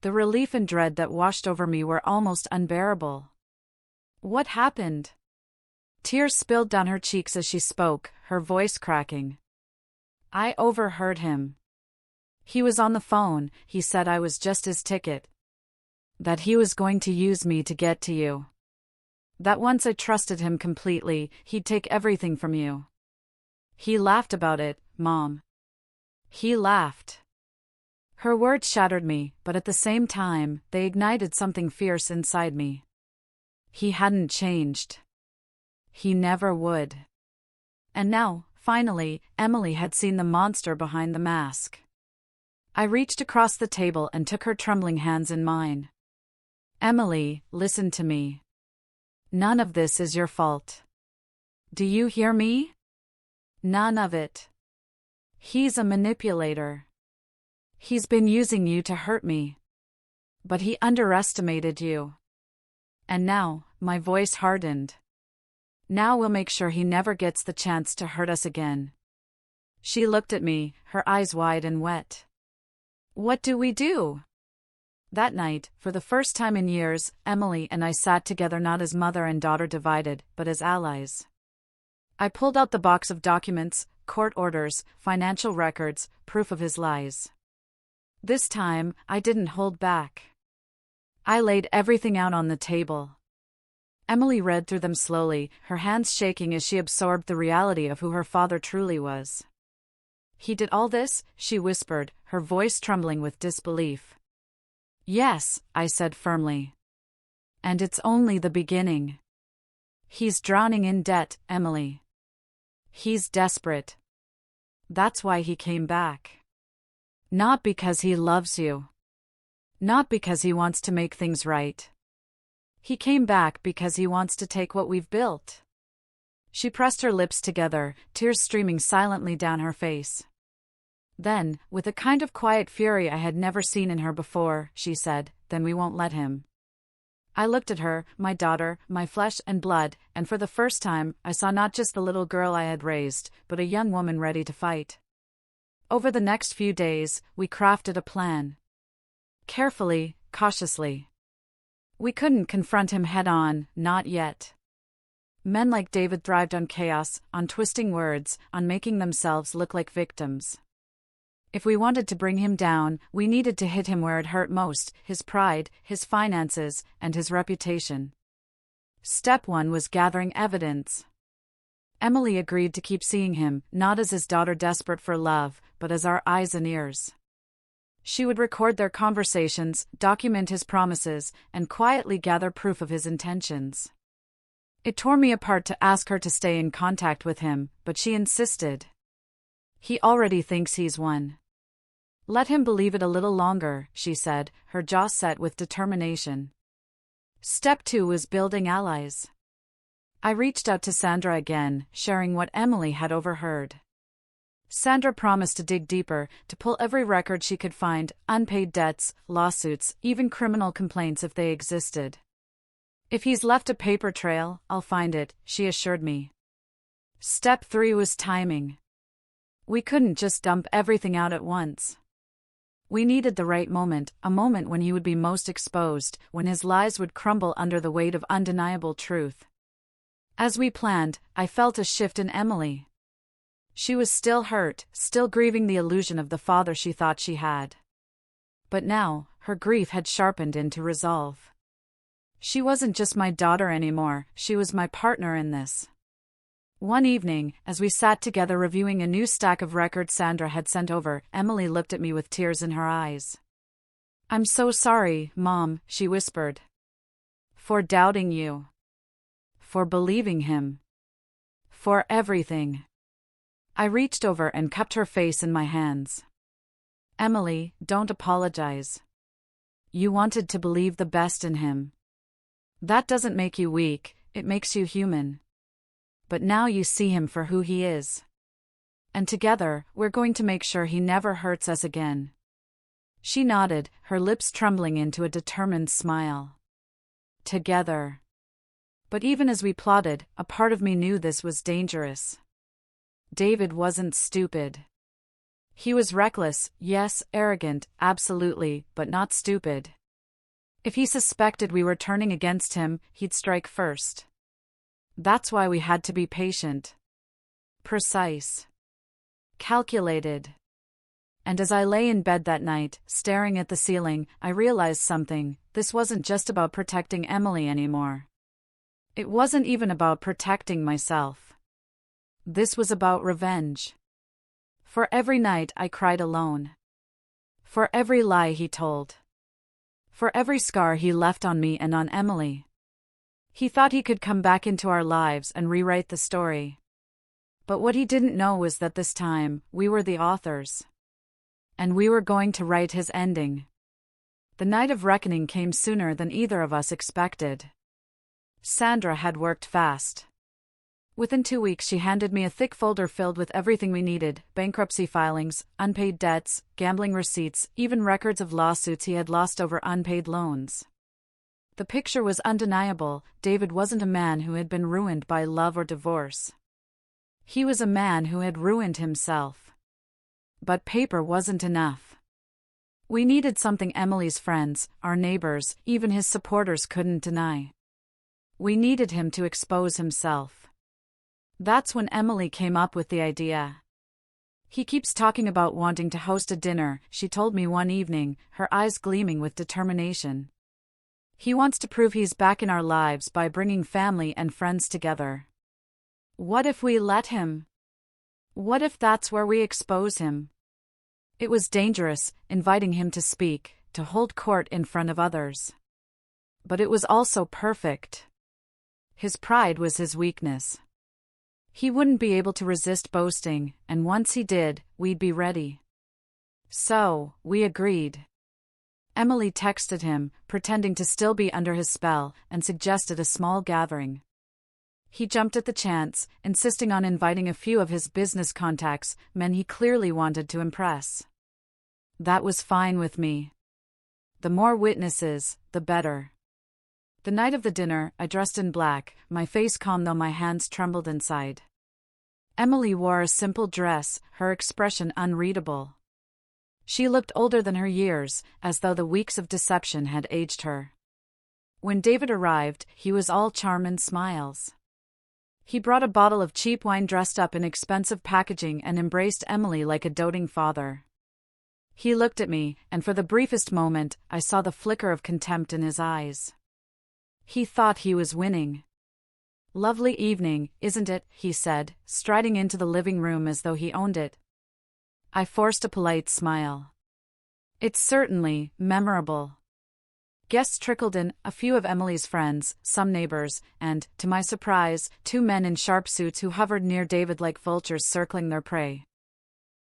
The relief and dread that washed over me were almost unbearable. "What happened?" Tears spilled down her cheeks as she spoke, her voice cracking. "I overheard him. He was on the phone, he said I was just his ticket. That he was going to use me to get to you. That once I trusted him completely, he'd take everything from you. He laughed about it, Mom. He laughed." Her words shattered me, but at the same time, they ignited something fierce inside me. He hadn't changed. He never would. And now, finally, Emily had seen the monster behind the mask. I reached across the table and took her trembling hands in mine. Emily, listen to me. None of this is your fault. Do you hear me? None of it. He's a manipulator. He's been using you to hurt me. But he underestimated you. And now, my voice hardened. Now we'll make sure he never gets the chance to hurt us again. She looked at me, her eyes wide and wet. What do we do? That night, for the first time in years, Emily and I sat together not as mother and daughter divided, but as allies. I pulled out the box of documents, court orders, financial records, proof of his lies. This time, I didn't hold back. I laid everything out on the table. Emily read through them slowly, her hands shaking as she absorbed the reality of who her father truly was. He did all this, she whispered, her voice trembling with disbelief. Yes, I said firmly. And it's only the beginning. He's drowning in debt, Emily. He's desperate. That's why he came back. Not because he loves you. Not because he wants to make things right. He came back because he wants to take what we've built. She pressed her lips together, tears streaming silently down her face. Then, with a kind of quiet fury I had never seen in her before, she said, "Then we won't let him." I looked at her, my daughter, my flesh and blood, and for the first time, I saw not just the little girl I had raised, but a young woman ready to fight. Over the next few days, we crafted a plan. Carefully, cautiously. We couldn't confront him head-on, not yet. Men like David thrived on chaos, on twisting words, on making themselves look like victims. If we wanted to bring him down, we needed to hit him where it hurt most, his pride, his finances, and his reputation. Step 1 was gathering evidence. Emily agreed to keep seeing him, not as his daughter desperate for love, but as our eyes and ears. She would record their conversations, document his promises, and quietly gather proof of his intentions. It tore me apart to ask her to stay in contact with him, but she insisted. He already thinks he's won. Let him believe it a little longer, she said, her jaw set with determination. Step 2 was building allies. I reached out to Sandra again, sharing what Emily had overheard. Sandra promised to dig deeper, to pull every record she could find, unpaid debts, lawsuits, even criminal complaints if they existed. If he's left a paper trail, I'll find it, she assured me. Step 3 was timing. We couldn't just dump everything out at once. We needed the right moment, a moment when he would be most exposed, when his lies would crumble under the weight of undeniable truth. As we planned, I felt a shift in Emily. She was still hurt, still grieving the illusion of the father she thought she had. But now, her grief had sharpened into resolve. She wasn't just my daughter anymore, she was my partner in this. One evening, as we sat together reviewing a new stack of records Sandra had sent over, Emily looked at me with tears in her eyes. "I'm so sorry, Mom," she whispered. "For doubting you. For believing him. For everything." I reached over and cupped her face in my hands. "Emily, don't apologize. You wanted to believe the best in him. That doesn't make you weak, it makes you human. But now you see him for who he is. And together, we're going to make sure he never hurts us again." She nodded, her lips trembling into a determined smile. Together. But even as we plotted, a part of me knew this was dangerous. David wasn't stupid. He was reckless, yes, arrogant, absolutely, but not stupid. If he suspected we were turning against him, he'd strike first. That's why we had to be patient. Precise. Calculated. And as I lay in bed that night, staring at the ceiling, I realized something. This wasn't just about protecting Emily anymore. It wasn't even about protecting myself. This was about revenge. For every night I cried alone. For every lie he told. For every scar he left on me and on Emily. He thought he could come back into our lives and rewrite the story. But what he didn't know was that this time, we were the authors. And we were going to write his ending. The night of reckoning came sooner than either of us expected. Sandra had worked fast. Within 2 weeks she handed me a thick folder filled with everything we needed: bankruptcy filings, unpaid debts, gambling receipts, even records of lawsuits he had lost over unpaid loans. The picture was undeniable. David wasn't a man who had been ruined by love or divorce. He was a man who had ruined himself. But paper wasn't enough. We needed something Emily's friends, our neighbors, even his supporters couldn't deny. We needed him to expose himself. That's when Emily came up with the idea. "He keeps talking about wanting to host a dinner," she told me one evening, her eyes gleaming with determination. "He wants to prove he's back in our lives by bringing family and friends together. What if we let him? What if that's where we expose him?" It was dangerous, inviting him to speak, to hold court in front of others. But it was also perfect. His pride was his weakness. He wouldn't be able to resist boasting, and once he did, we'd be ready. So, we agreed. Emily texted him, pretending to still be under his spell, and suggested a small gathering. He jumped at the chance, insisting on inviting a few of his business contacts, men he clearly wanted to impress. That was fine with me. The more witnesses, the better. The night of the dinner, I dressed in black, my face calm though my hands trembled inside. Emily wore a simple dress, her expression unreadable. She looked older than her years, as though the weeks of deception had aged her. When David arrived, he was all charm and smiles. He brought a bottle of cheap wine dressed up in expensive packaging and embraced Emily like a doting father. He looked at me, and for the briefest moment, I saw the flicker of contempt in his eyes. He thought he was winning. "Lovely evening, isn't it?" he said, striding into the living room as though he owned it. I forced a polite smile. "It's certainly memorable." Guests trickled in, a few of Emily's friends, some neighbors, and, to my surprise, 2 men in sharp suits who hovered near David like vultures circling their prey.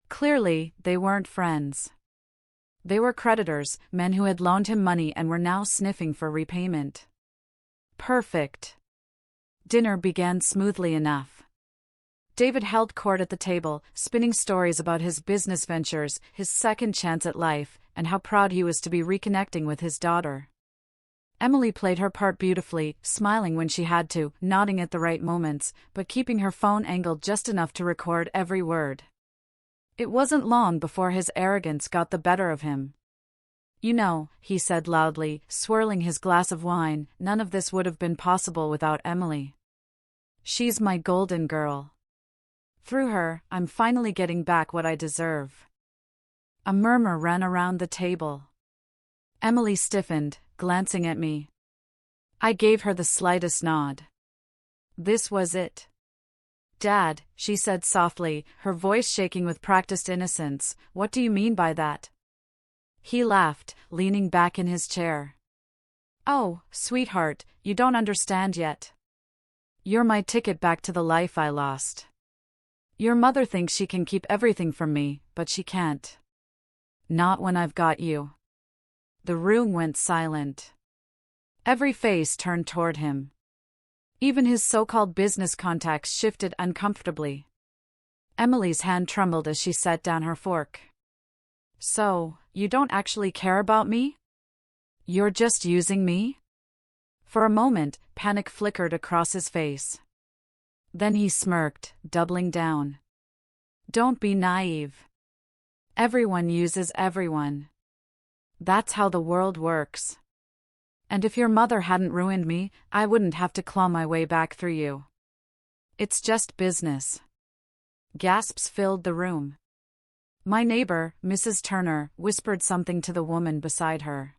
Clearly, they weren't friends. They were creditors, men who had loaned him money and were now sniffing for repayment. Perfect. Dinner began smoothly enough. David held court at the table, spinning stories about his business ventures, his second chance at life, and how proud he was to be reconnecting with his daughter. Emily played her part beautifully, smiling when she had to, nodding at the right moments, but keeping her phone angled just enough to record every word. It wasn't long before his arrogance got the better of him. "You know," he said loudly, swirling his glass of wine, "none of this would have been possible without Emily. She's my golden girl. Through her, I'm finally getting back what I deserve." A murmur ran around the table. Emily stiffened, glancing at me. I gave her the slightest nod. This was it. "Dad," she said softly, her voice shaking with practiced innocence, "what do you mean by that?" He laughed, leaning back in his chair. "Oh, sweetheart, you don't understand yet. You're my ticket back to the life I lost. Your mother thinks she can keep everything from me, but she can't. Not when I've got you." The room went silent. Every face turned toward him. Even his so-called business contacts shifted uncomfortably. Emily's hand trembled as she set down her fork. "So, you don't actually care about me? You're just using me?" For a moment, panic flickered across his face. Then he smirked, doubling down. "Don't be naive. Everyone uses everyone. That's how the world works. And if your mother hadn't ruined me, I wouldn't have to claw my way back through you. It's just business." Gasps filled the room. My neighbor, Mrs. Turner, whispered something to the woman beside her.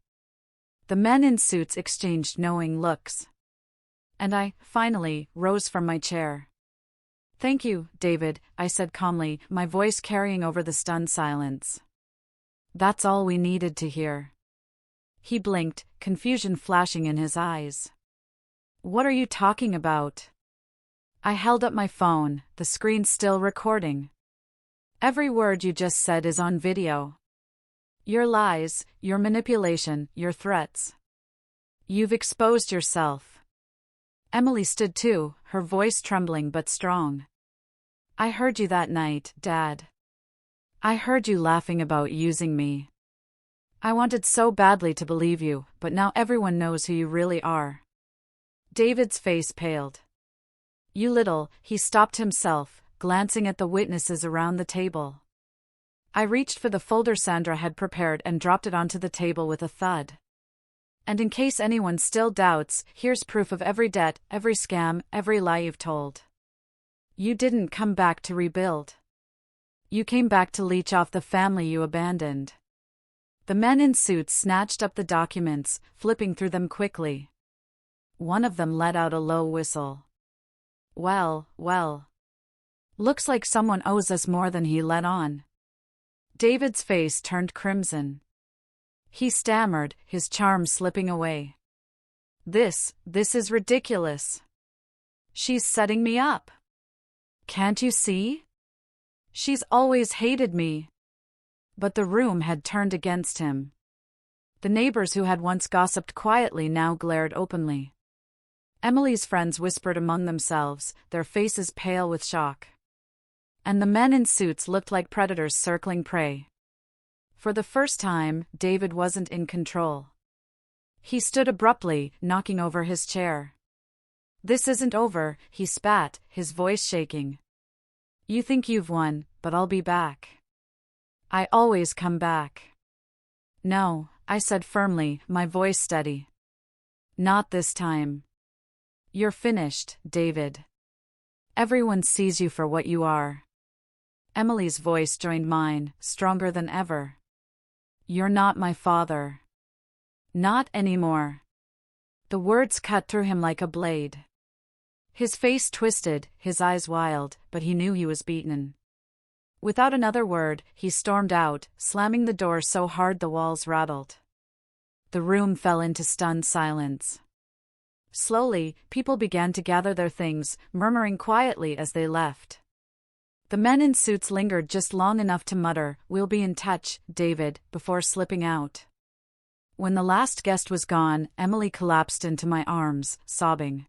The men in suits exchanged knowing looks. And I, finally, rose from my chair. "Thank you, David," I said calmly, my voice carrying over the stunned silence. "That's all we needed to hear." He blinked, confusion flashing in his eyes. "What are you talking about?" I held up my phone, the screen still recording. "Every word you just said is on video. Your lies, your manipulation, your threats. You've exposed yourself. Emily stood too, her voice trembling but strong. I heard you that night, Dad. I heard you laughing about using me. I wanted so badly to believe you, but now everyone knows who you really are. David's face paled. You little, he stopped himself, glancing at the witnesses around the table. I reached for the folder Sandra had prepared and dropped it onto the table with a thud. And in case anyone still doubts, here's proof of every debt, every scam, every lie you've told. You didn't come back to rebuild. You came back to leech off the family you abandoned. The men in suits snatched up the documents, flipping through them quickly. One of them let out a low whistle. Well. Looks like someone owes us more than he let on. David's face turned crimson. He stammered, his charm slipping away. This is ridiculous. She's setting me up. Can't you see? She's always hated me. But the room had turned against him. The neighbors who had once gossiped quietly now glared openly. Emily's friends whispered among themselves, their faces pale with shock. And the men in suits looked like predators circling prey. For the first time, David wasn't in control. He stood abruptly, knocking over his chair. This isn't over, he spat, his voice shaking. You think you've won, but I'll be back. I always come back. No, I said firmly, my voice steady. Not this time. You're finished, David. Everyone sees you for what you are. Emily's voice joined mine, stronger than ever. You're not my father. Not anymore. The words cut through him like a blade. His face twisted, his eyes wild, but he knew he was beaten. Without another word, he stormed out, slamming the door so hard the walls rattled. The room fell into stunned silence. Slowly, people began to gather their things, murmuring quietly as they left. The men in suits lingered just long enough to mutter, "We'll be in touch, David," before slipping out. When the last guest was gone, Emily collapsed into my arms, sobbing.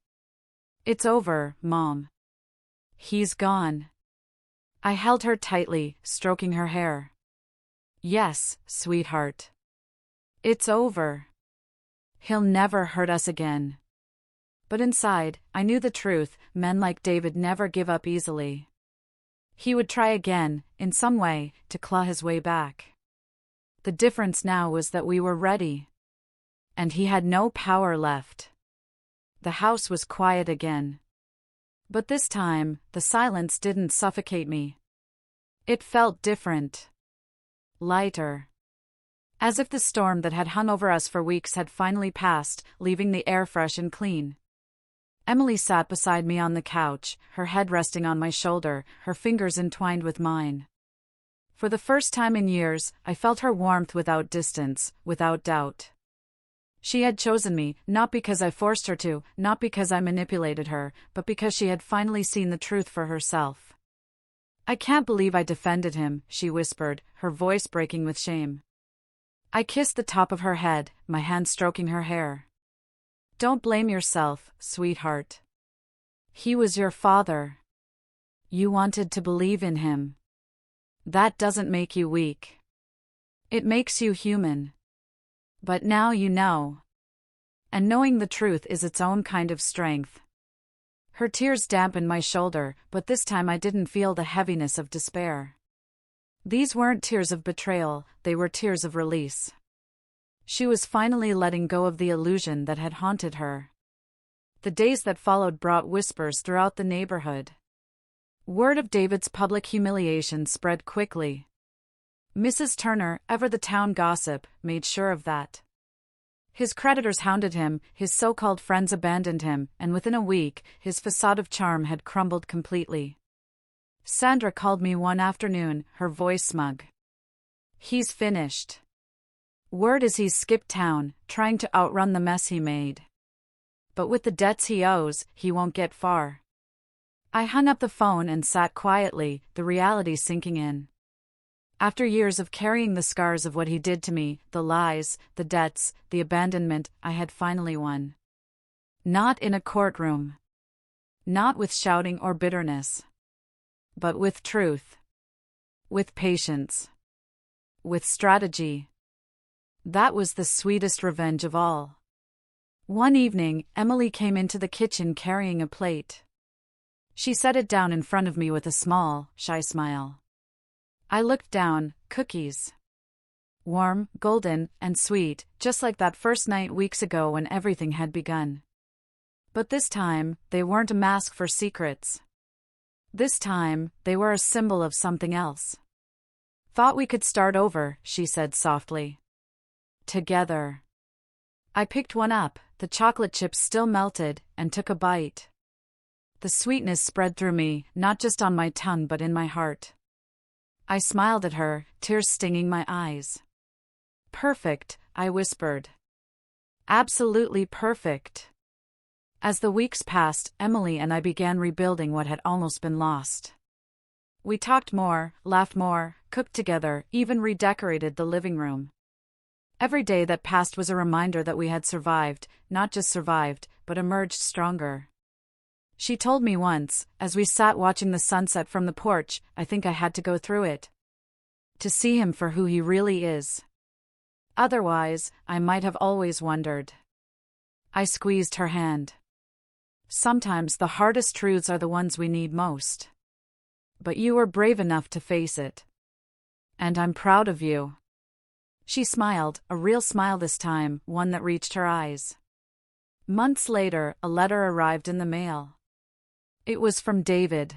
It's over, Mom. He's gone. I held her tightly, stroking her hair. Yes, sweetheart. It's over. He'll never hurt us again. But inside, I knew the truth, men like David never give up easily. He would try again, in some way, to claw his way back. The difference now was that we were ready. And he had no power left. The house was quiet again. But this time, the silence didn't suffocate me. It felt different. Lighter. As if the storm that had hung over us for weeks had finally passed, leaving the air fresh and clean. Emily sat beside me on the couch, her head resting on my shoulder, her fingers entwined with mine. For the first time in years, I felt her warmth without distance, without doubt. She had chosen me, not because I forced her to, not because I manipulated her, but because she had finally seen the truth for herself. I can't believe I defended him, she whispered, her voice breaking with shame. I kissed the top of her head, my hand stroking her hair. Don't blame yourself, sweetheart. He was your father. You wanted to believe in him. That doesn't make you weak. It makes you human. But now you know. And knowing the truth is its own kind of strength. Her tears dampened my shoulder, but this time I didn't feel the heaviness of despair. These weren't tears of betrayal, they were tears of release. She was finally letting go of the illusion that had haunted her. The days that followed brought whispers throughout the neighborhood. Word of David's public humiliation spread quickly. Mrs. Turner, ever the town gossip, made sure of that. His creditors hounded him, his so-called friends abandoned him, and within a week, his facade of charm had crumbled completely. Sandra called me one afternoon, her voice smug. He's finished. Word is he's skipped town, trying to outrun the mess he made. But with the debts he owes, he won't get far. I hung up the phone and sat quietly, the reality sinking in. After years of carrying the scars of what he did to me, the lies, the debts, the abandonment, I had finally won. Not in a courtroom. Not with shouting or bitterness. But with truth. With patience. With strategy. That was the sweetest revenge of all. One evening, Emily came into the kitchen carrying a plate. She set it down in front of me with a small, shy smile. I looked down. Cookies. Warm, golden, and sweet, just like that first night weeks ago when everything had begun. But this time, they weren't a mask for secrets. This time, they were a symbol of something else. Thought we could start over, she said softly. Together. I picked one up, the chocolate chips still melted, and took a bite. The sweetness spread through me, not just on my tongue but in my heart. I smiled at her, tears stinging my eyes. Perfect, I whispered. Absolutely perfect. As the weeks passed, Emily and I began rebuilding what had almost been lost. We talked more, laughed more, cooked together, even redecorated the living room. Every day that passed was a reminder that we had survived, not just survived, but emerged stronger. She told me once, as we sat watching the sunset from the porch, I think I had to go through it. To see him for who he really is. Otherwise, I might have always wondered. I squeezed her hand. Sometimes the hardest truths are the ones we need most. But you were brave enough to face it. And I'm proud of you. She smiled, a real smile this time, one that reached her eyes. Months later, a letter arrived in the mail. It was from David.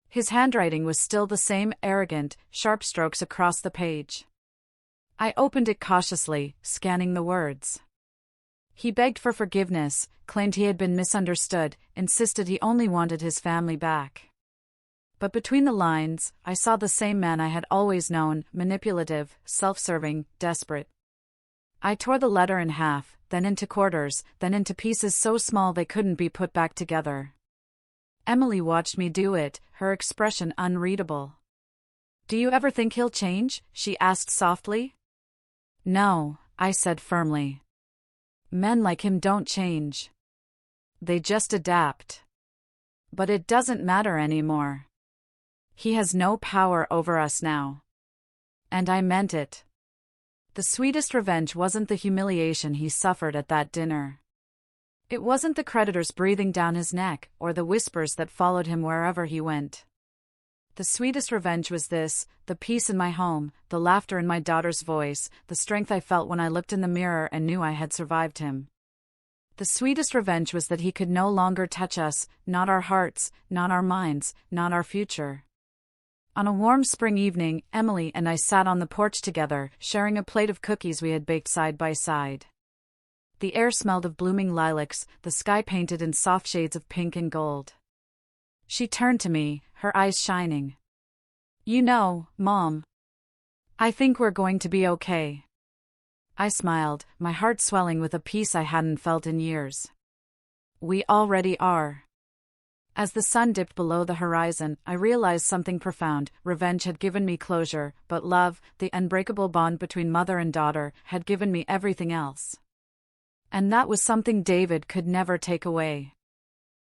His handwriting was still the same arrogant, sharp strokes across the page. I opened it cautiously, scanning the words. He begged for forgiveness, claimed he had been misunderstood, insisted he only wanted his family back. But between the lines, I saw the same man I had always known, manipulative, self-serving, desperate. I tore the letter in half, then into quarters, then into pieces so small they couldn't be put back together. Emily watched me do it, her expression unreadable. Do you ever think he'll change? She asked softly. No, I said firmly. Men like him don't change. They just adapt. But it doesn't matter anymore. He has no power over us now. And I meant it. The sweetest revenge wasn't the humiliation he suffered at that dinner. It wasn't the creditors breathing down his neck, or the whispers that followed him wherever he went. The sweetest revenge was this, the peace in my home, the laughter in my daughter's voice, the strength I felt when I looked in the mirror and knew I had survived him. The sweetest revenge was that he could no longer touch us, not our hearts, not our minds, not our future. On a warm spring evening, Emily and I sat on the porch together, sharing a plate of cookies we had baked side by side. The air smelled of blooming lilacs, the sky painted in soft shades of pink and gold. She turned to me, her eyes shining. You know, Mom. I think we're going to be okay. I smiled, my heart swelling with a peace I hadn't felt in years. We already are. As the sun dipped below the horizon, I realized something profound. Revenge had given me closure, but love, the unbreakable bond between mother and daughter, had given me everything else. And that was something David could never take away.